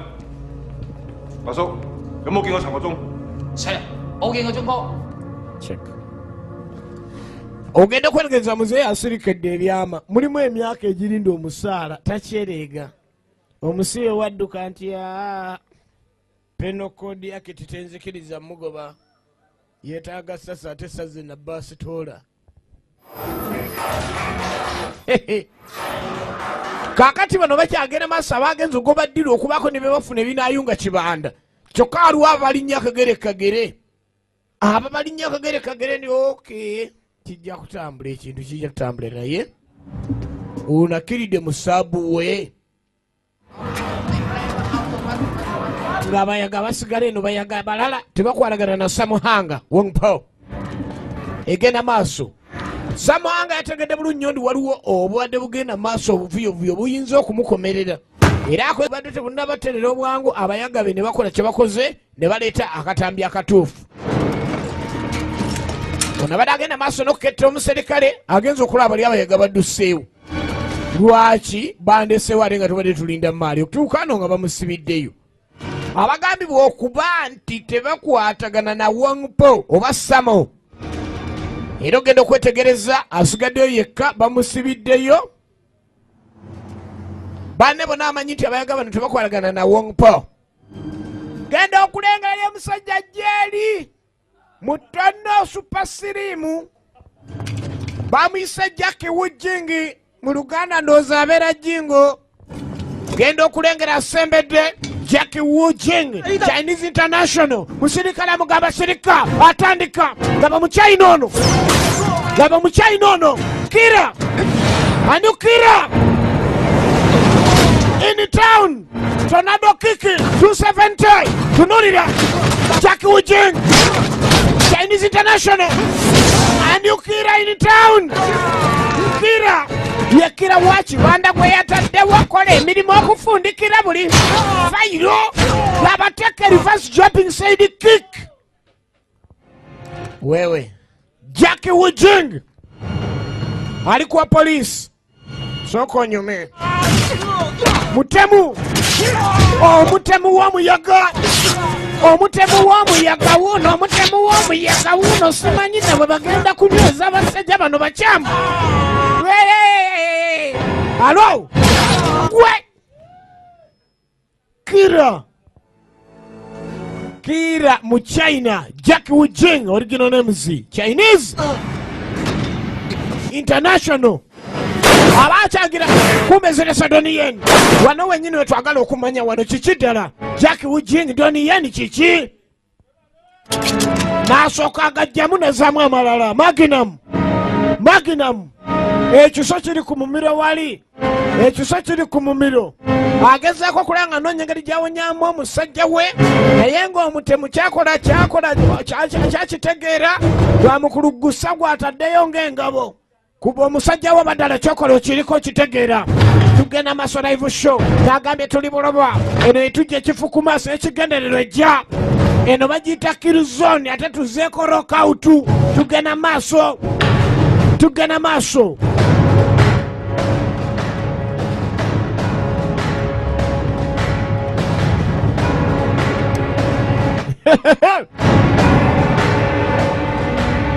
白叔，有冇見過陳國忠？切，我見過忠哥。ogenda okwetegereza muzeeyi asirikedde ebyama mulimu emyaka egirinda omusaala takyereega omusibe wadduka nti penokodi yake titenzikiriza mugoba yeetaaga sasa ate saze na basitoola. Kakati bano bakyagenda maaso abagenza ogoba ddira okubaako ne bebafuna ebinaayunga kibanda kyokka waliwo abalinnya akagere kagere abo balinnya akagere kagere ni oke kijja kutambula ekintu kijja kutambula naye unakiridde mu saabu we ng'abayaga basigala eno bayaga balala tebakwalagana na Samuhanga Wongpo egenda maaso. Samuhanga yategedde bulungi nnyo ndi waliwo obwadde bugenda maaso obuvuyovuyo buyinza okumukomerera era akwebadde tebunabaterera obwangu abayaga be ne bakola kye bakoze ne baleeta akatambi akatuufu. Ono badde agenda maaso n'okuketta omuserikale agenza okulaba bali abayaga badduseewo lwaki bandeseewo ate nga tubadde tulinda maali okutuuka ano nga bamusibiddeyo. Abagambibwa okuba nti tebakwatagana na Wongpo oba Samo era ogenda okwetegereza asigaddeyo yekka bamusibiddeyo banne bona amanyi nti abayaga bano tebakwatagana na Wongpo. Genda okulengerayo omusajja jeeri mutono supasirimu bamuyise Jackie Wujing mu Luganda ndowooza abeera Jingo. Genda okulengera asembedde Jackie Wujing Chinese International musirikale amugamba sirika atandika gaba mu China ono Kira anu Kira in town tornado kiki 270 tunulira Jackie Wujing Chinese International anu Kira in town Kira yekira wachi banda gwe yatadde wakola emirimu okufundikira buli fayiro labateka reverse jumping side kick. Wewe Jackie Wujing alikuwa polisi soko nyume mutemu w'omuyaga wuno simanyi ne bwe bagenda kunyweza abasajja bano bakyamu. Alo gwe Kira mu China Jackie Wujing original names Chinese International abakyagira kumezeresa Donnie Yen wano wenyini wetwagala okumanya wano kiki ddala Jackie Wujing Donnie Yen kiki n'asooka agajjamu nezaamu amalala Magnum ekiso kiri ku mumiro wali agezaako okulanga noonya engeri gyawonyamu omusajja we naye ng'omutemu kyakitegeera gwamukulugusa gwataddeyo ng'engabo kuba omusajja we baddala kyokola okiriko kitegeera. Tugenda maaso live show nagambye tuli buloba eno etujja ekifu ku maaso ekigenderero ejja eno bagiyita kill zone ate tuzeeko rockout. Tugenda maaso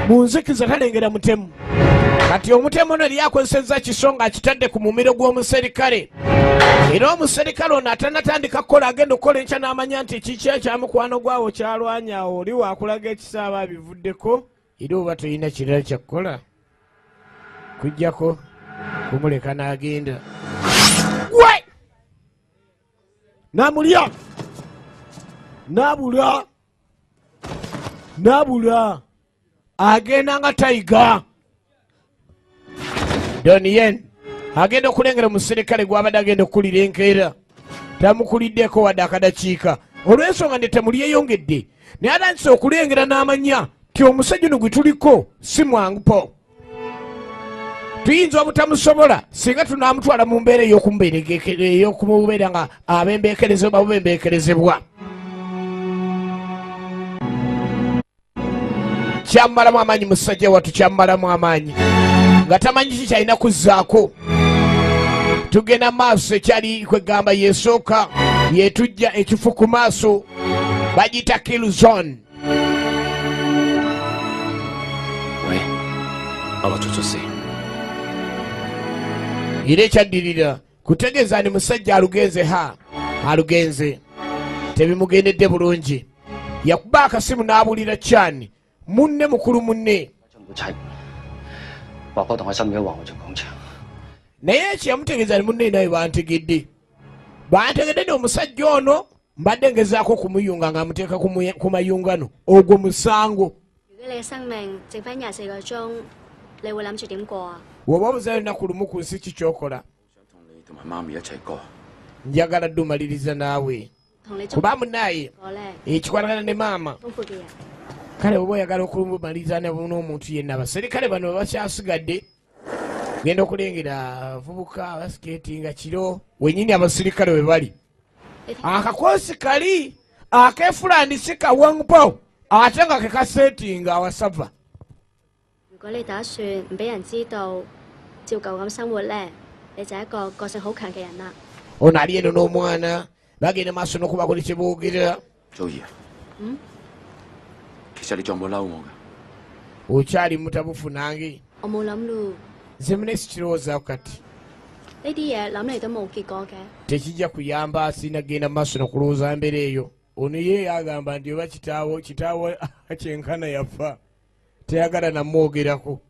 munzikiza talengera mutemu kati omutemu ono yali akozesezza kisonga akitadde ku mumiro gw'omuserikale era omuserikale ono atanatandika kukola agenda okukola enkya n'amanya nti kiki ekyamukwano gwawo kyalwanyawo oli wakulaga ekisaaba bivuddeko era oba toyina kirala kyakukola kujjako kumuleka n'agenda gwe namulya nabula agenda nga tayiga. Donnie Yen agenda okulengera omuserikale gwabadde agenda okukulira enkeera tamukuliddeko wadde akadakiika olw'ensonga ne temuli yeyongedde naye atandise okulengera n'amanya ti omusajja ono gwe tuliko si mwangu po. Tuyinza obutamusobola singa tunaamutwala mu mbeera ey'okumubeera nga abembeekerezebwa bubembeekerezebwa. Kyammalamu amaanyi musajja wattu, kyammalamu amaanyi nga tamanyi ki kyalina kuzzaako. Tugenda maaso ekyali kwegamba yeesooka yeetujja ekifu ku maaso bagiyita kill zone. Era ekyaddirira kutegeeza ni musajja alugenze alugenze tebimugendedde bulungi. Yakuba akasimu n'abulira Chan munne mukulu munne. Naye ekyamutegeeza ni munne naye bantegedde ni omusajja ono mbadde ngezaako kumuyunga nga amuteeka ku mayungano ogwo musango. Woba obuzayo olunaku lumu ku nsi kikyokola njagala dde omaliriza naawe kuba munaye ekikwatagana ne maama. Kale oba oyagala okulumaliriza n'omuntu yenna abaserikale bano bakyasigadde genda okulengera abavubuka abasikeetinga kiro wenyini abaserikale we bali. Akakoosi kali akeefulandi si kawangpo ate nga kekaseetinga awasava. Ono ali eno n'omwana bagenda maaso n'okubaako ne kye boogera. Okyali mutabufu nange nze munesi kirowoozaako kati tekijja kuyamba sinagenda maaso n'okulowooza mbeera eyo. Ono ye yagamba nti oba kitaawo kyenkana yafa teyagala namwogerako.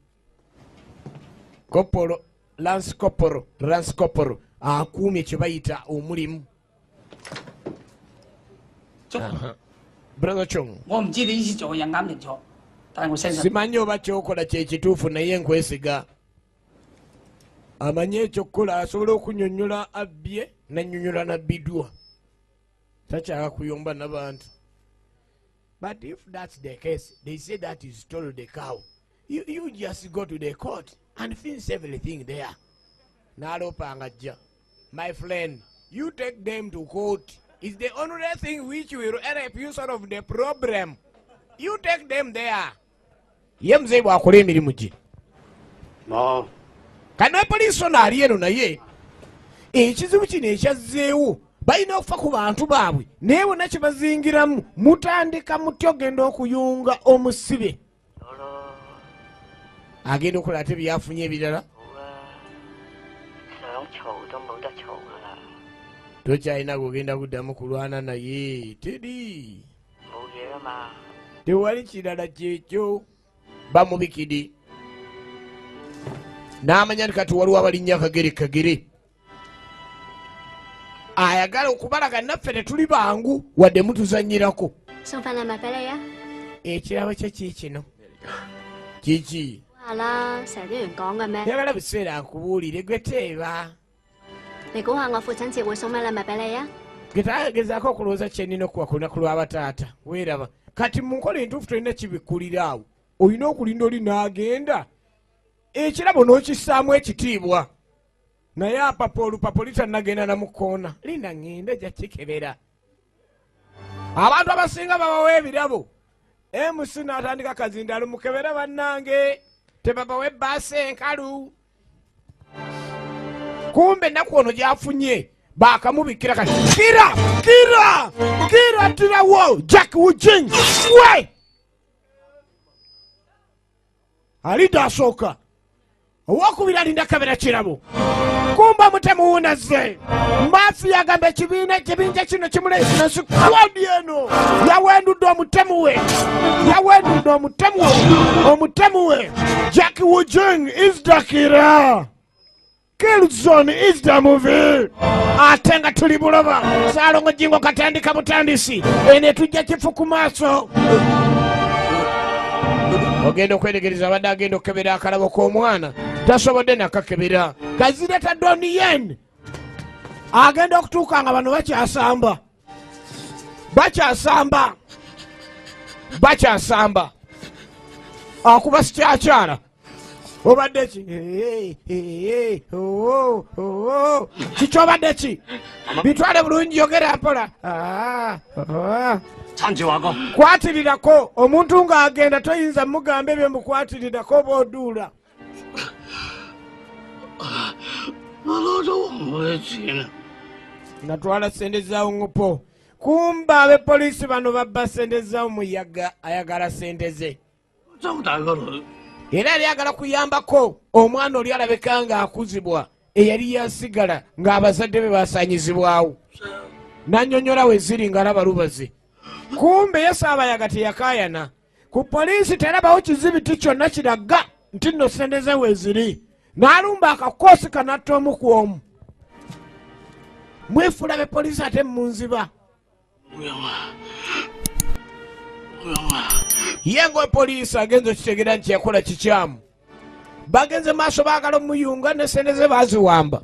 Kopolo Lance Kopolo akuumye kye bayita omulimu. Brother Chong, simanyi oba kyokola kye kituufu naye nkwesiga. Amanye ekyokukola asobola okunyonnyola abbye nannyonnyola nabbiddwa. Takyaka kuyomba n'abantu. But if that's the case, they say that you stole the cow. You just go to the court and finish everything there. Nalopanga jja. My friend, you take them to court. It's the only thing which will help you solve the problem. You take them there. Ye mzee bw'akola emirimu gye. Kano poliisi ono ali eno naye ekizibu kino ekyazzeewo balina okufa ku bantu baabwe naye bonna kye bazingiramu mutandika mutya ogenda okuyunga omusibe. Agenda okukola ate byafunye ebirala. Tokyalina gogenda kuddamu kulwana naye tedi tewali kirala kyekyo bamubikidi. N'amanya nti kati waliwo abalinnya kagere ayagala okubalaga naffe tetuli bangu wadde mutuzannyirako. Ekirabo kye kiikino kiki yagala biseera nkubuulire gwe teeba gezaako okulowooza kyenina okuwa ku lunaku lw'abataata weeraba kati mu nkola entuufu tolina kibikkulira awo olina okulinda oli n'agenda ekirabo n'okissaamu ekitiibwa naye apapa olupapo litannagenda namukoona linda ngenda jakikebera. Abantu abasinga babawa ebirabo MC n'atandika kazindaalo mukebera bannange tebabawa ebbaasa enkalu. Kumbe ennaku ono gyafunye baakamubikira kati kira tirawo Jack Wujing we alida asooka owokubiri alinda kabera kirabo. Kumba mutemu wunaze Mbafi yagamba ekibiina kino kimuleesi nasikwadi eno yawendudde omutemu we Jack Wujing is the killer. Kill Zone is the movie. Ate nga tuli buloba Saalongo Jingo katandika butandisi ene tujja kifu ku maaso. Ogenda okwetegereza abadde agenda okukebera akalabo k'omwana tasobodde nakakebera. Kazireta Donnie Yen agenda okutuuka nga bano bakyasamba bakyasamba akuba sikyakyala obadde ki kikyobadde ki bitwale bulungi yogera mpola kwatirirako omuntu ng'agenda toyinza mugamba ebyo mukwatirirako oba oduula natwala sente zaawo ŋupo kumba abepoliisi bano babba sente zaawo muyaga ayagala sente ze era alyagala kuyambako omwana oli alabeka ng'akuzibwa eyali yasigala ng'abazadde be basanyizibwawo nannyonnyola we ziri ng'alaba lubaze kumbe ye Saabayaga teyakayana ku poliisi terabawo kizibiti kyonna kiraga nti nno sente ze we ziri n'alumba akakoosi kanatta omu ku omu mwefula be poliisi ate munziba ye ng'opoliisi agenze okitegera nti yakola kikyamu bagenze maaso baagala omuyunga ne sente ze baziwamba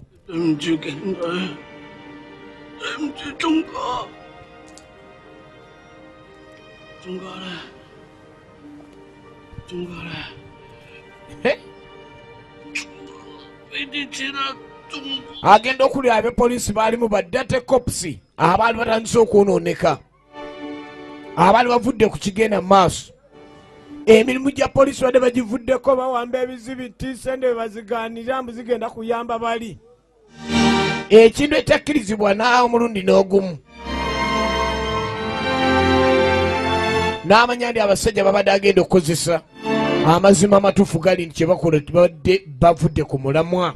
agenda okulya abepoliisi baalimu baddate copusi abaali batandise okwonooneka abaali bavudde ku kigenda mu maaso emirimu gya poliisi badde bagivuddeko bawamba ebizibiti sente bebazigaanira mbu zigenda kuyamba bali ekintu ekyakkirizibwa naawe omulundi n'ogumu n'amanya ndi abasajja babadde agenda okukozesa amazima amatuufu gali nti kyebakola tibadde bavudde ku mulamwa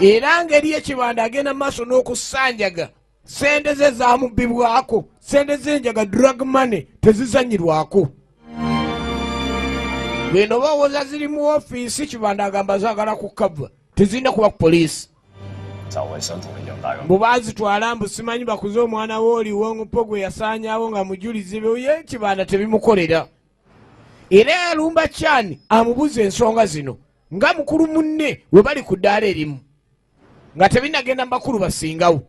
era ngeri ekibanda agenda mu maaso n'okusanjaga sente ze zamubbibwako sente zenjaga drug money tezizanyirwako bweno bawooza ziri mu ofiisi kibanda agamba zaagala kukava tezirina kuba ku poliisi bwe bazitwala mbu simanyi bakuze omwana wooliwo ngupo gwe yasaanyaawo nga mujulizi ye kibanda tebimukolera era yalumba kyani amubuza ensonga zino nga mukulu munne we bali ku ddaala erimu nga tebinagenda mu bakulu basingawo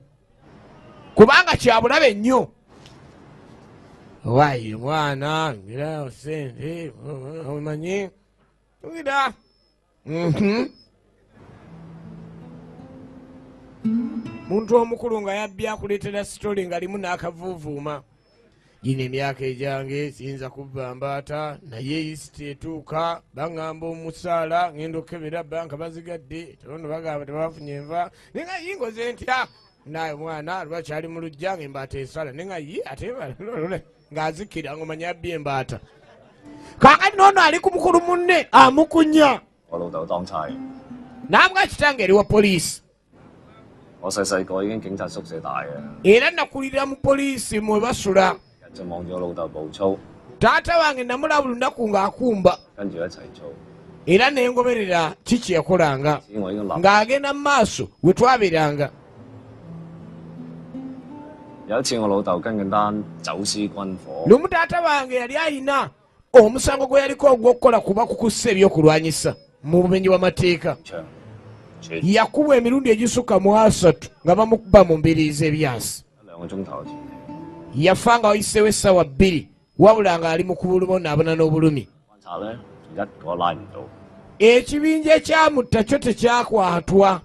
kubanga kyabulabe nnyo wayi mwana ngirawo sente omanyi ngira muntu omukulu nga yabbi akuleetera sitoli nga limu n'akavuuvuuma gino emyaka egyange siyinza kubba mbaata naye isiti etuuka baŋŋamba omusaala ŋenda okukebera banka bazigadde tono bagamba tebafunye enva nenga yingoze ntya naye mwana lwakyali mu lujja nga embaata esala nenga ye ate ng'azikira ng'omanya yabbi embaata kakati noono ali ku mukulu munne amukunya nabwa kitange eri wa poliisi era nakulira mu poliisi mwe basula taata wange namulaba lunaku ng'akumba era nengoberera kiki yakolanga ng'agenda mu maaso we twaberanga lumu taata wange yali ayina omusango gwe yaliko ogw'okukola kuba kukussa ebyokulwanyisa mu bumenyi bw'amateeka yakubwa emirundi egisukka mu 3 nga bamukuba mu mbiriizi ebyasi yafa nga wayiseewo essaawa 2 wabula nga ali mu kubonaabona n'obulumi ekibinja ekyamutta kyo tekyakwatwa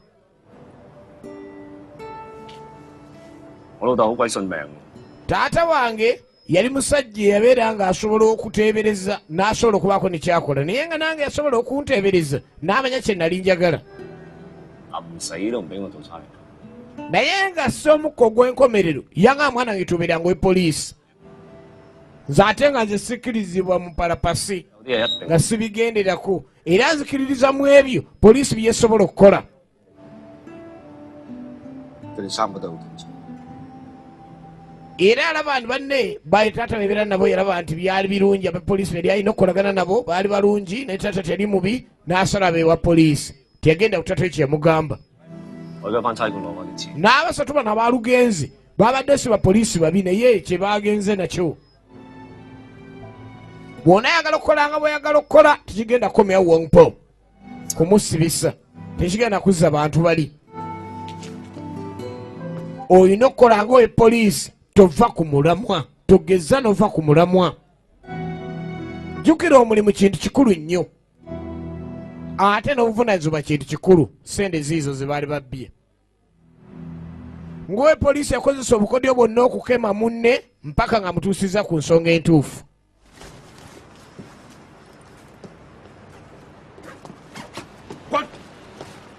taata wange yali musajja eyabeera ng'asobola okuteebereza n'asobola okubaako nekyakola naye nga nange yasobola okunteebereza n'amanya kye nali njagala naye nga si omukka ogw'enkomerero yanga mwana wange tubeeranga wepoliisi nze ate nga nze sikkirizibwa mu palapasi nga sibigenderako era nzikiririza mu ebyo poliisi byesobola okukola era alaba abantu banne baali taata bebeera nabo yalaba nti byali birungi abapoliisi bali alina okukolagana nabo baali balungi naye taata teri mubi n'asala bewa poliisi teyagenda ku taata we kyeyamugamba n'abasatu bano abalugenzi babadde si bapoliisi babi naye kye bagenze nakyo bw'ona ayagala okukolanga bw'oyagala okukola tekigenda kukomyawo wonpo kumusibisa tekigenda kuzza bantu bali olina okukolanga owe poliisi tova ku mulamwa, togeza nova ku mulamwa. Jjukira omulimu kintu kikulu nnyo, ate n'obuvunaanyizibwa kintu kikulu. Sente ziizo ze baali babbye. Ng'owe poliisi yakozesa obukodyo bwonna okukema munne mpaka nga mutuusiza ku nsonga entuufu.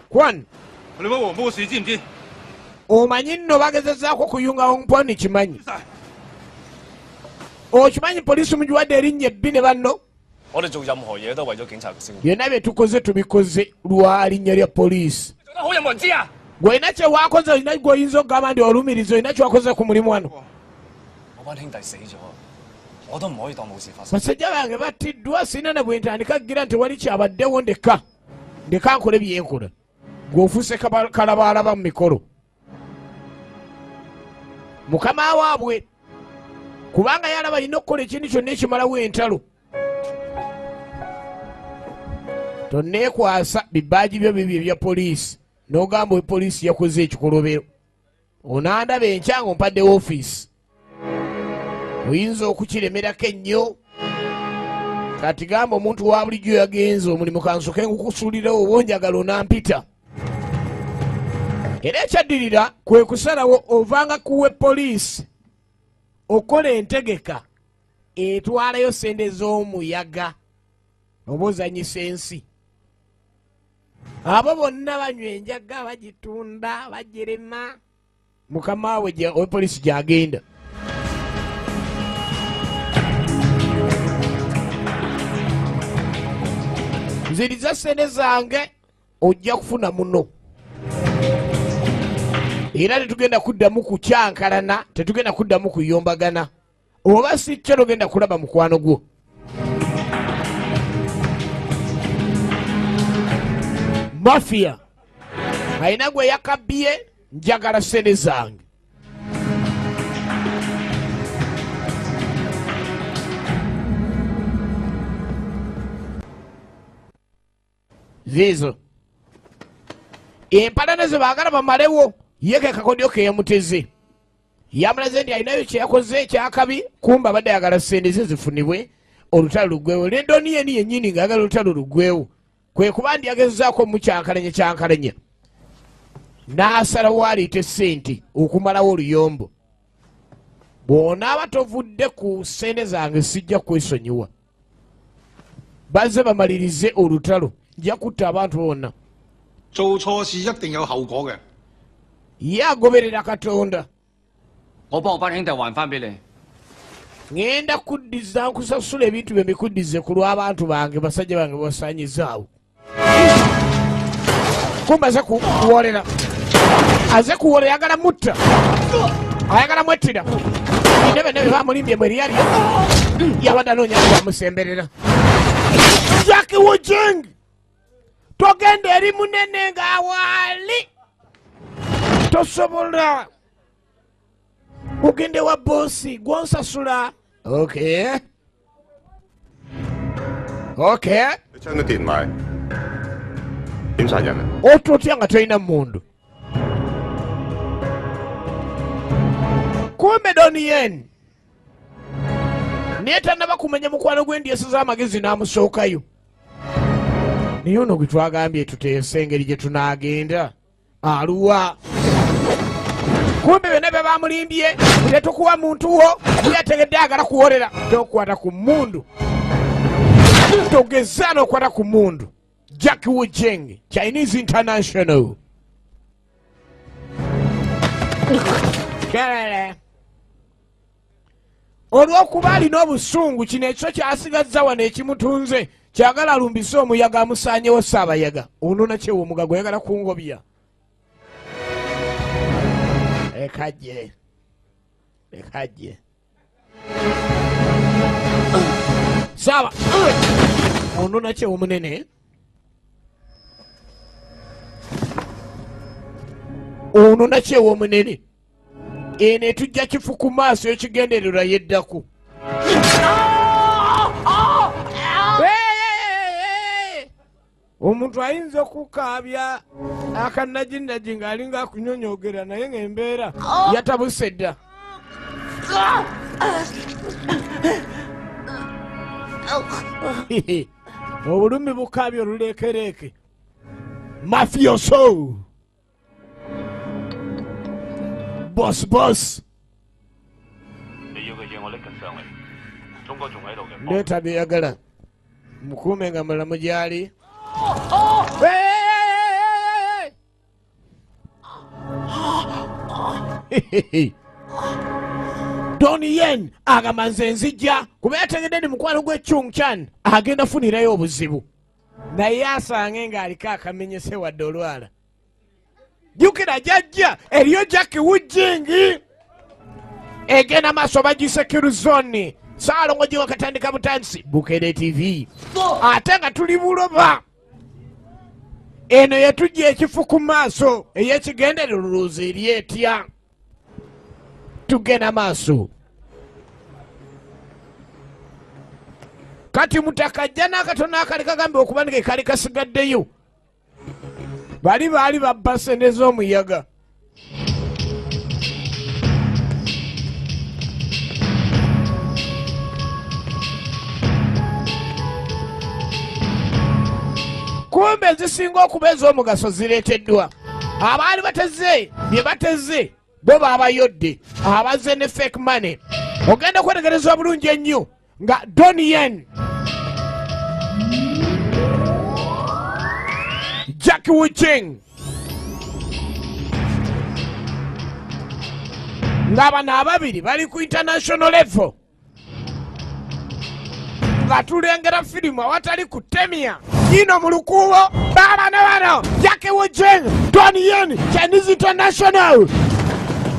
Kwan, omanyi nno bagezezaako kuyunga Ongpon kimanyi? Okimanyi poliisi mugiwadde erinnya ebbi ne banno? Byonna bye tukoze tubikoze lwa linnya lya poliisi. Gwe olina kye waakoze, olina gw'oyinza okugamba nti olumiriza, olina kye wakoze ku mulimu wano. Basajja bange battiddwa, sirina na bwe ntandika gira nti wali kyabaddewo ndeka nkole byenkola. Gw'ofuuse kalabaalaba mu mikolo. Mukama waabwe kubanga yalaba alina okukola ekintu kyonna ekimalawo entalo. Tonneekwasa bibaaji byo bibyo ebya poliisi n'ogamba we poliisi yakoze ekikolobero. Onandaba enkya ng'ompadde woofiisi. Oyinza okukiremerako ennyo. Kati gamba omuntu wa bulijjo yagenze omulimu kansoke ngukusuulirawo oba onjagala onampita. Era ekyaddirira kwe kusalawo ovanga kuwe poliisi okola entegeka etwalayo sente z'omuyaga oba ozanyisa ensi. Abo bonna banywa enjaga bagitunda bagirema. Mukama we owe poliisi gyagenda. Nziriza sente zange ojja kufuna muno. Era tetugenda kuddamu kukyankalana, tetugenda kuddamu kuyombagana. Oba si kyo togenda kulaba mukwano gwo. Mafia alina gwe yakabbye, njagala sente zange. Zizo empalana ze baagala bamalewo, ye ke kakodyo ke yamuteze. Yamulaze nti alinayo kye yakoze ekyakabi, kumba abadde ayagala sente ze zifunibwe olutalo luggwewo. Lendoni yeni yennyini ng'ayagala olutalo luggwewo. Kwe kuba ndi yagezaako mukyankalanya n'asalawo aleete sente okumalawo oluyombo. Bw'onaaba tovudde ku sente zange sijja kwesonyiwa. Bazze bamalirize olutalo, nja kutta abantu bonna. Ye agoberera Katonda. Ngenda kuddiza nkusasula ebintu bye mbikuddize ku lw'abantu bange, basajja bange basaanyizaawo. Kumba aze kuwolera. Aze kuwolera ayagala mutta. Ayagala mwettira. Nebe bamulimbye mwe lyali. Yabadde anoonya bamusemberera. Jackie Wojeng. Togenda eri munene ng'awaali. Tosobola. Ogende wa bosi gwonsasula. Okay. 你將個電埋，點殺人啊？ Ototya nga tolina mmundu. Kumbe Donien naye tannaba kumenya mukwano gw'endyesa z'amagezi n'amusookayo. Naye ono gwe twagambye tuteese engeri gye tunaagenda aluwa. Kumbe byonna bye bamulimbye tetukuwa muntu wo yategedde agala kuwolera. Tokwata ku mmundu, togeza n'okwata ku mmundu. Jackie Wojeng, Chinese International. Olw'okuba alina obusungu, kino ekyo kyasigazza wano ekimutunze, kyagala alumbise omuyaga amusaanyewo Ssaabayaga. Ono nakyewa omugago oyagala kungobya. Ekajje. Sawa. Ono nakyewa omunene. Ono nakyewa omunene. Eno etujja kifu ku maaso ekigendererwa yeddako. Omuntu ayinza okukaabya akanajinaji ng'alinga akunyonyogera naye ng'embeera yatabuse dda. obulumi bukabye oluleekereeke mafioso boss leeta byeyagala mukuume nga mulamu gyali Donnie Yen agamba nze nzijja kuba yategedde ni mukwano gwe Chung Chan agenda funirayo obuzibu naye asange ng'aliko akamenyese wadde olwala jjukira jajja eriyo Jackie Wujing egenda maaso bagise Kiruzoni Saalongo Jingwa katandika butandisi Bukede TV ate nga tuli buloba eno yatujja ekifu ku maaso ey'ekigendererwa eri etya tugenda maaso kati mutakajja n'akatono akali kagambe okuba nge kali kasigaddeyo baali babba sente z'omuyaga kumbe ezisinga okuba ez'omugaso zireeteddwa abaali bateze bye bateze bo baabayodde abazze ne fake money ogenda okwetegereza obulungi ennyo nga Donnie Yen Jackie Wujing ng'abano ababiri bali ku international level nga tulengera firimu awatali kutemya yino mu lukuubo baabano bano Jackie Wujing Donnie Yen Chinese International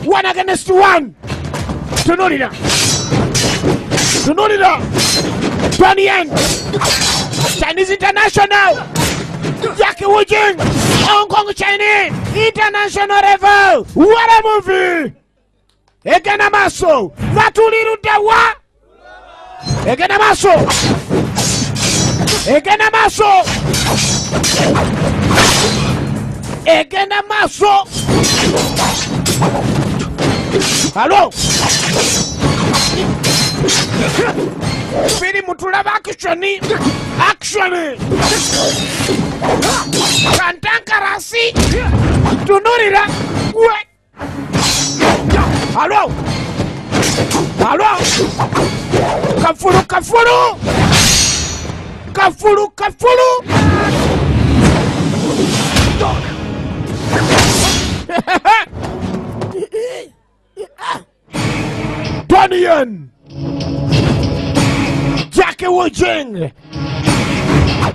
1 against 1 tunulira Donnie Yen Chinese International Jackie Wujing Hong Kong Chinese International level what a movie egana maso natulirudde wa egana maso Hello Fili mutulaba action Kantankarasi tunurira we Hello Kafuru Donnie Yen Jackie Wujing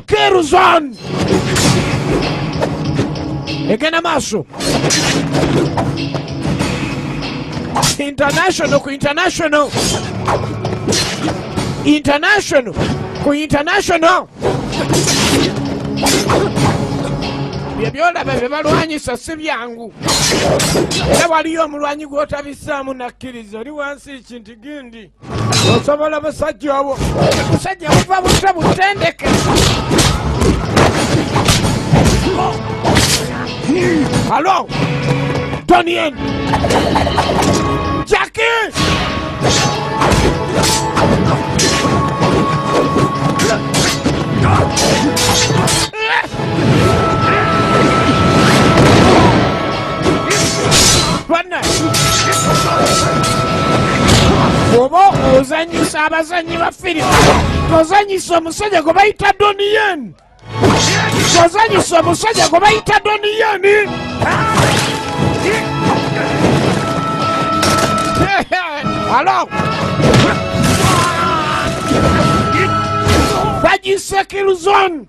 Kiruzon egena maso international ku international byebyola bye balwanyisa si byangu era waliyo omulwanyi gw'otabissaamu nakkiriza oli wansi kinti gindi osobola basajja obwo musajja buva butta butendeke Hello Donnie Yen Jackie oba ozanyisa abazanyi ba firimu tozanyisa omusajja gwe bayita Donnie Yen Hello bagise Kiruzon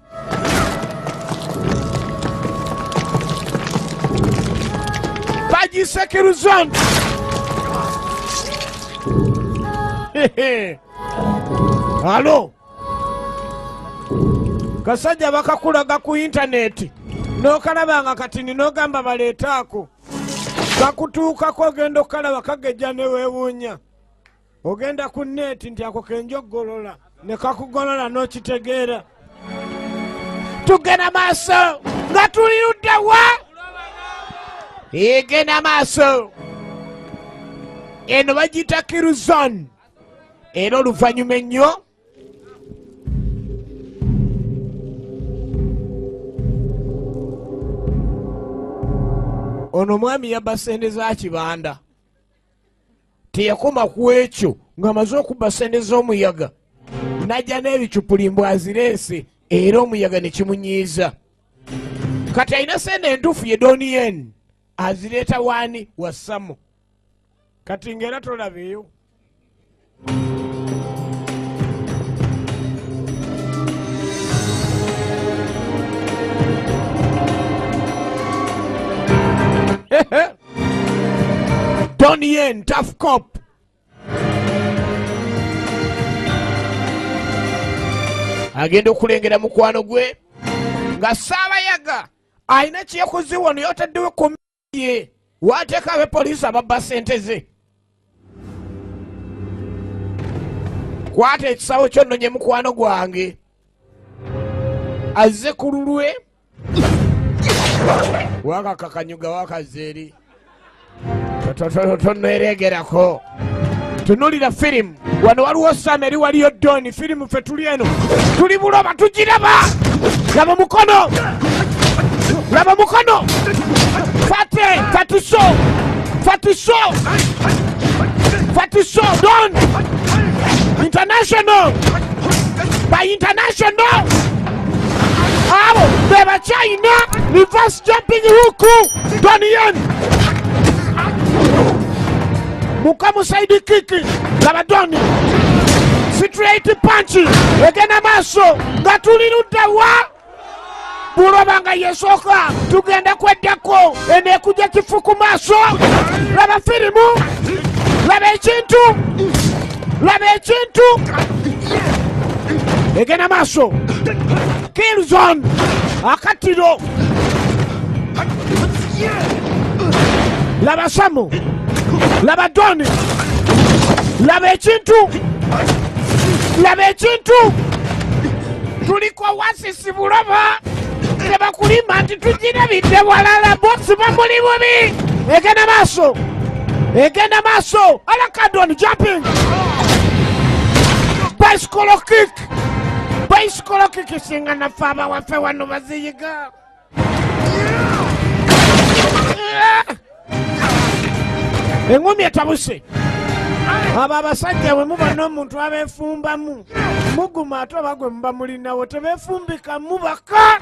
Hello kasajja bakakulaga ku intaneti n'okalabanga katini n'ogamba baleetaako kakutuukako ogenda okalaba kagejja ne weewuunya ogenda ku neeti nti ako kenjoggolola ne kakugolola n'okitegeera tugenda maaso nga tulirudde wa egenda maaso eno bagiyita Killzone era oluvannyuma ennyo ono mwami yabba sente za kibanda teyakoma ku ekyo ng'amaze okubba sente z'omuyaga najja n'ebicupulimbu azireese era omuyaga ne kimunyiiza kati alina sente entuufu ye Donnie azireeta waani wa Samu kati ng'era tolabeeyo Donnie tough cop agenda okulengera mukwano gwe nga Saabayaga alina kyeyakoze wano yotaddewo komye waateeka abepoliisi ababba sente ze kwata ekisawo kyonnonye mukwano gwange azze ku lulwe wakakakanyuga wakazeeri toneeregerako tunulira firimu wano waliwo Sam eri waliyo Doni firimu ffe tuli eno tuli buloba tugiraba laba mukono fatuso Don international by international abo beba China reverse jumping hook Donnie mukamu side kick laba Donnie straight punch egena maaso nga tuli luddawa buloba nga yesooka tugenda kweddako eneekujja kifu ku maaso laba firimu laba ekintu egena maaso Killzone akatiro laba Samu laba Donnie laba ekintu tuliko wasisi buloba tebakulima nti tugirabidde walala boksi bamuli bubi egenda maaso alaka Donnie jumping bicycle kick singa naffe abawaffe wano baziyiga engumi etabuse abo abasajja bwe muba n'omuntu abeefumbamu muguma ate oba gwe muba mulinawo tebeefumbika mubaka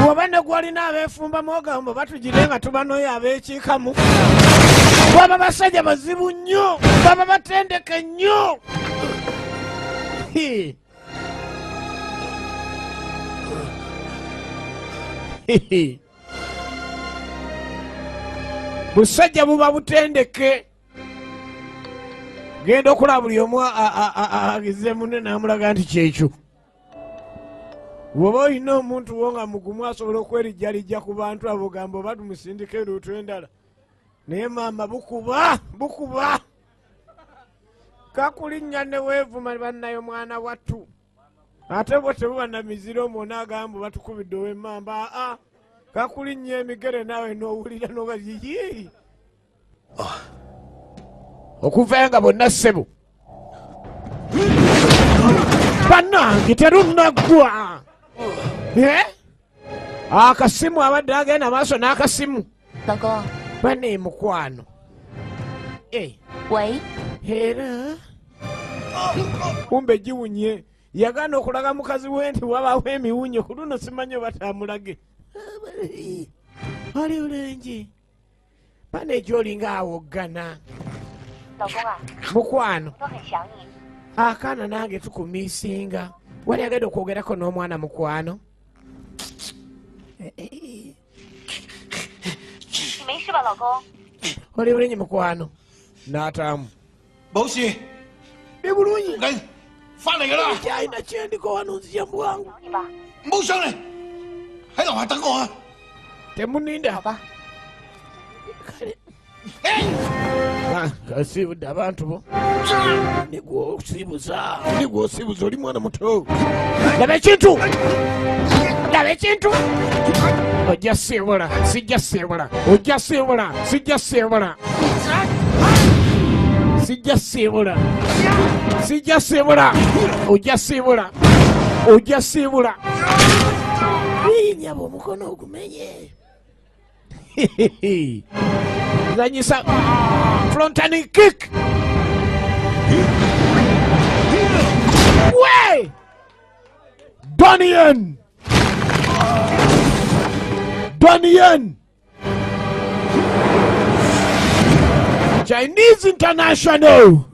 bwoba ne gwolina abeefumbamu ogamba batugire nga tuba noyo abeekiikamu bwaba basajja bazibu nnyo baba batendeke nnyo busajja buba butendeke genda okulaba buli omu agize munne n'amulaga nti kyekyo bw'oba olina omuntu wo nga mugumu asobola okwerijjalijja ku bantu abo gamba oba tumusindika eruutu endala naye maama bukuba kakulinnya ne weevuma bannayo mwana wattu ate bo tebuba na miziro mwona agamba batukubidde ow'emmamba kakulinnya emigere naawe n'owulira n'oba yiyi okuvayo nga bonna ssebo bannange terunaggwa akasimu abadde agenda maaso n'akasimu bane mukwano era kumbe giwunye yagana okulaga mukazi we nti wabaawo emiwunye ku luno simanyi oba tamulage ali olengi bane gyolinga awoggana mukwano akaana nange tukumiisinga wali agenda okwogerako n'omwana mukwano oli bulinyi mukwano n'ataamu Bosi bibulunyi Fanegera kyalina kyendiko wano nzija mbwangu Mbusane Hello hatakoa temuninda kasibudde abantu bo nigwosibuza oli mwana muto laba ekintu Laba ekintu. Ojja siibula, sijja siibula. Ojja siibula, sijja siibula. Sijja siibula. Sijja siibula. Ojja siibula. Ojja siibula. Nyabo omukono ogumenye. Zanyisa frontani kick. Way! Donnie Yen! Chinese International!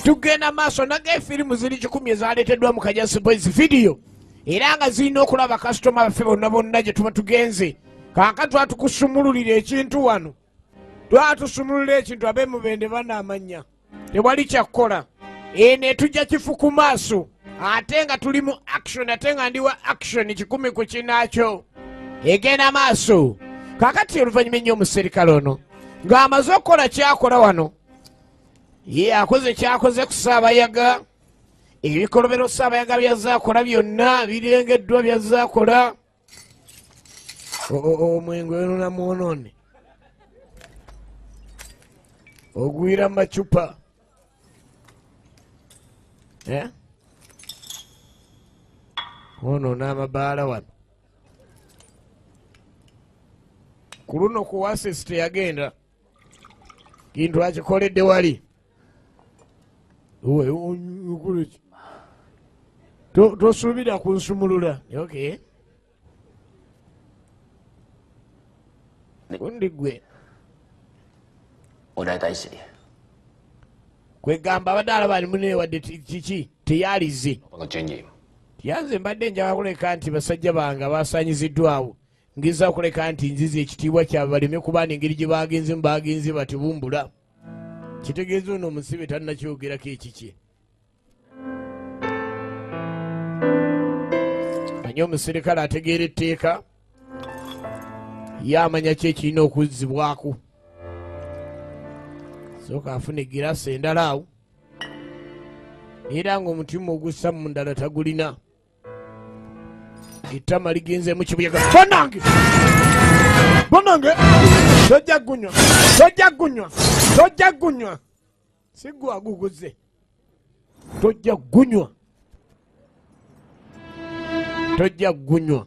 Tugenda maaso naga firimu ziri 10 ezaleeteddwa mu Kajasi Boys video era nga zirina okulaba kasitoma baffe bonna gye tuba tugenze. Kaaka twatukusumululira ekintu wano. Twatusumulula ekintu ab'emubende banaamanya. Tewali kyakukola. Ne tujja kifu ku maaso. Ate nga tuli mu action, ate nga ndi wa action 10 ku kinaakyo. Egenda maaso. Kaakati oluvannyuma ennyo omuserikale ono ng'amaze okukola kyakola wano. Ye akoze kyakoze ku Ssaabayaga. Ebikolobero Ssaabayaga byazze akola byonna birengeddwa byazze akola. Omwenge ono namwonoone. Ogwira macupa. Ono n'amabaala wano. Ku luno ku Oasis teyagenda. Kintu akikoledde wali. Tosuubira kunsumulula. Okay. Undi gwe. Kwegamba abadala bali munene wadde kiki teyalize. Yanze mbadde njagala kuleka nti basajja bange abasaanyiziddwawo ngiza kuleka nti nziza ekitiibwa kyabwe baleme kuba n'engeri gye bagenze bagenze bati bumbula. Kitegeeza ono omusibe tannakyogerako ekiki. Manyi omuserikale ategeera etteeka yamanya ki ekirina okuzzibwako. Sooka afuna egiraasi endala awo era ng'omutima ogussa mu ndala tagulina. Ettama ligenzeemu kibuyaga. Bannange! Bannange! Tojja gunywa! Tojja gunywa! Tojja gunywa! Si gwe aguguze. Tojja gunywa! Tojja gunywa!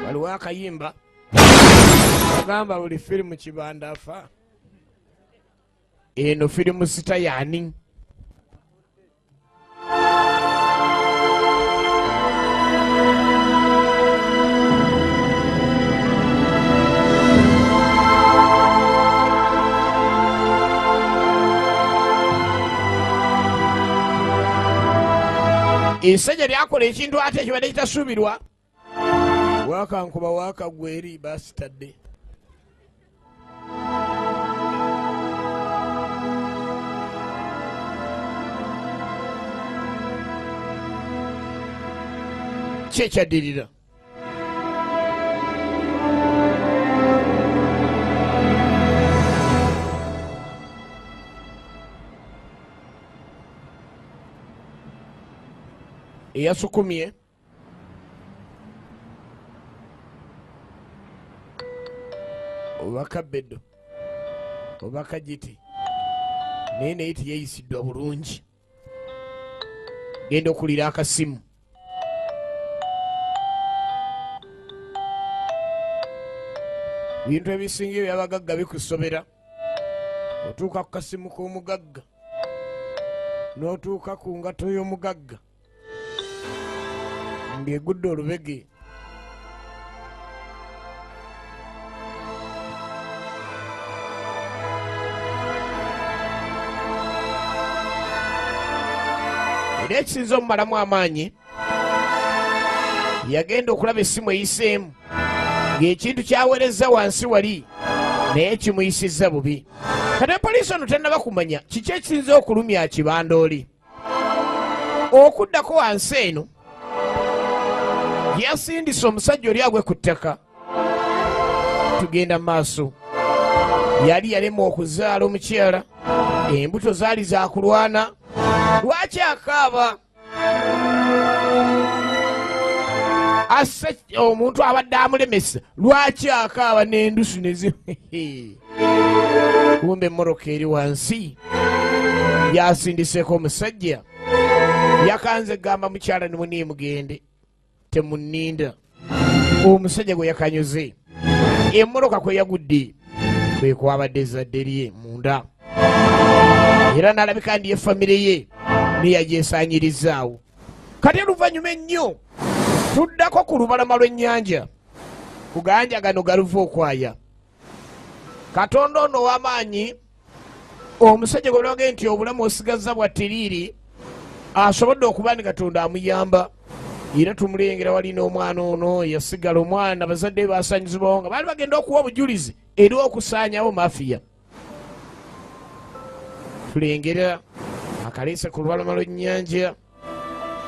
Waliwo akayimba agamba buli firimu kibanda afa. Eno firimu sita yani. Ensajja lyakola ekintu ate ekibadde kitasuubirwa. Wakankuba wakagwa eri basitadde. Kyekyadirira. Eyasukumye oba Kabeddo oba Kajiti naye naye teyeyisiddwa bulungi. Genda okulira akasimu. Bintu ebisinga ebyabagagga bikusobera. Otuuka ku kasimu k'omugagga n'otuuka ku ngato y'omugagga ng'egudde olubege. Era ekisinza omumalamu amaanyi yagenda okulaba essimu eyiseemu ng'ekintu kyaweereza wansi wali naye kimuyisizza bubi. Kati poliisi ono tannaba kumanya kiki ekisinza okulumya kibandooli. Okuddako wansi eno yasindise omusajja oli agwe ku ttaka. Tugenda maaso. Yali yalemwa okuzaala omukyala, embuto zaali zakulwana. Lwaki akaaba? Ase omuntu abadde amulemesa, lwaki akaaba n'endusu nezi? Kumbe emmoroka eri wansi. Yasindiseko omusajja, yakanze gamba mukyala nimuni mugende, temunninda. Omusajja gwe yakanyuze, emmoroka kwe yagudde kwe kwabadde ezzadde lye munda, era n'alabika ndi efamire ye neyagyesaanyirizaawo. Kati oluvannyuma ennyo tuddako ku lubalama lw'ennyanja, ku ganja gano galuva okwaya. Katonda ono ow'amaanyi, omusajja gwe lwage nti obulamu osigazza bwa tiriiri, asobodde okuba ni Katonda amuyamba. Era tumulengera wali n'omwana ono yasigala omwana, bazadde be baasanyizibwawo nga baali bagenda okuwa obujulizi eri okusaanyawo mafiya. Tulengera akaleese ku lubalama lw'ennyanja,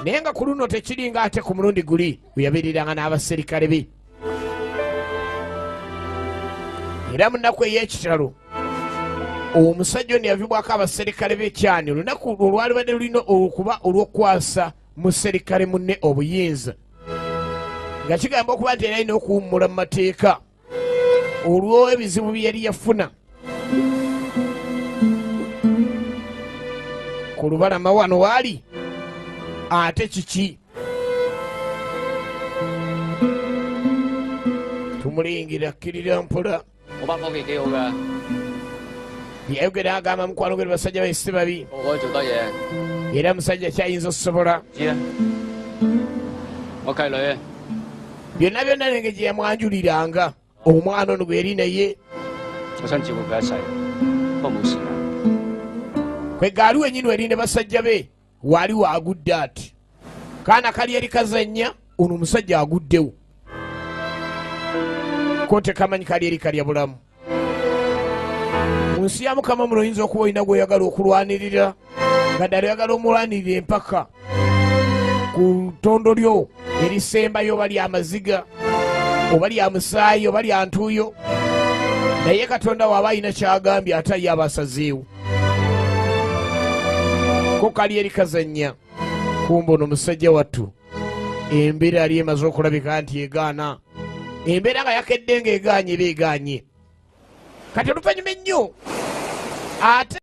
naye nga ku luno tekiringa ate ku mulundi guli weyabeeriranga n'abaserikale be. Era mu nnaku ey'ekitalo omusajja ono yavibwako abaserikale b'ekyani. Olunaku olwali badde lulina okuba olw'okukwasa muserikale munne obuyinza, nga kigamba okuba nti era alina okuwummula mu mateeka olw'ebizibu bye yali yafuna. Ku lubalama wano waali ate kiki? Tumulingira akkirira mpola. Yayogera agamba mukwano gwe basajja bayise babi, era musajja kyayinza okusobola. Byonna byonna nenge gye yamwanjuliranga omwana ono gwe yali naye. Kwe gaali wenyini weri ne basajja be waali waagudde ati. Kaana kali yali kazannya, ono omusajja aguddewo. Ko tekamanyi kali eri kalya bulamu. Mu nsi ya Mukama muno oyinza okuba olina gw'oyagala okulwanirira, nga ddala oyagala omulwanirira empaka ku ttondo lyo erisembayo, oba lya maziga, oba lya musaayi, oba lya ntuuyo. Naye Katonda waaba alina kyagambye ate ye aba asazeewo. Ko kali eri kazannya, kumbe ono musajja wattu embeera yali emaze okulabika nti egaana. Embeera nga yakedde ng'egaanye eba egaanye. Kati oluvannyuma ennyo ate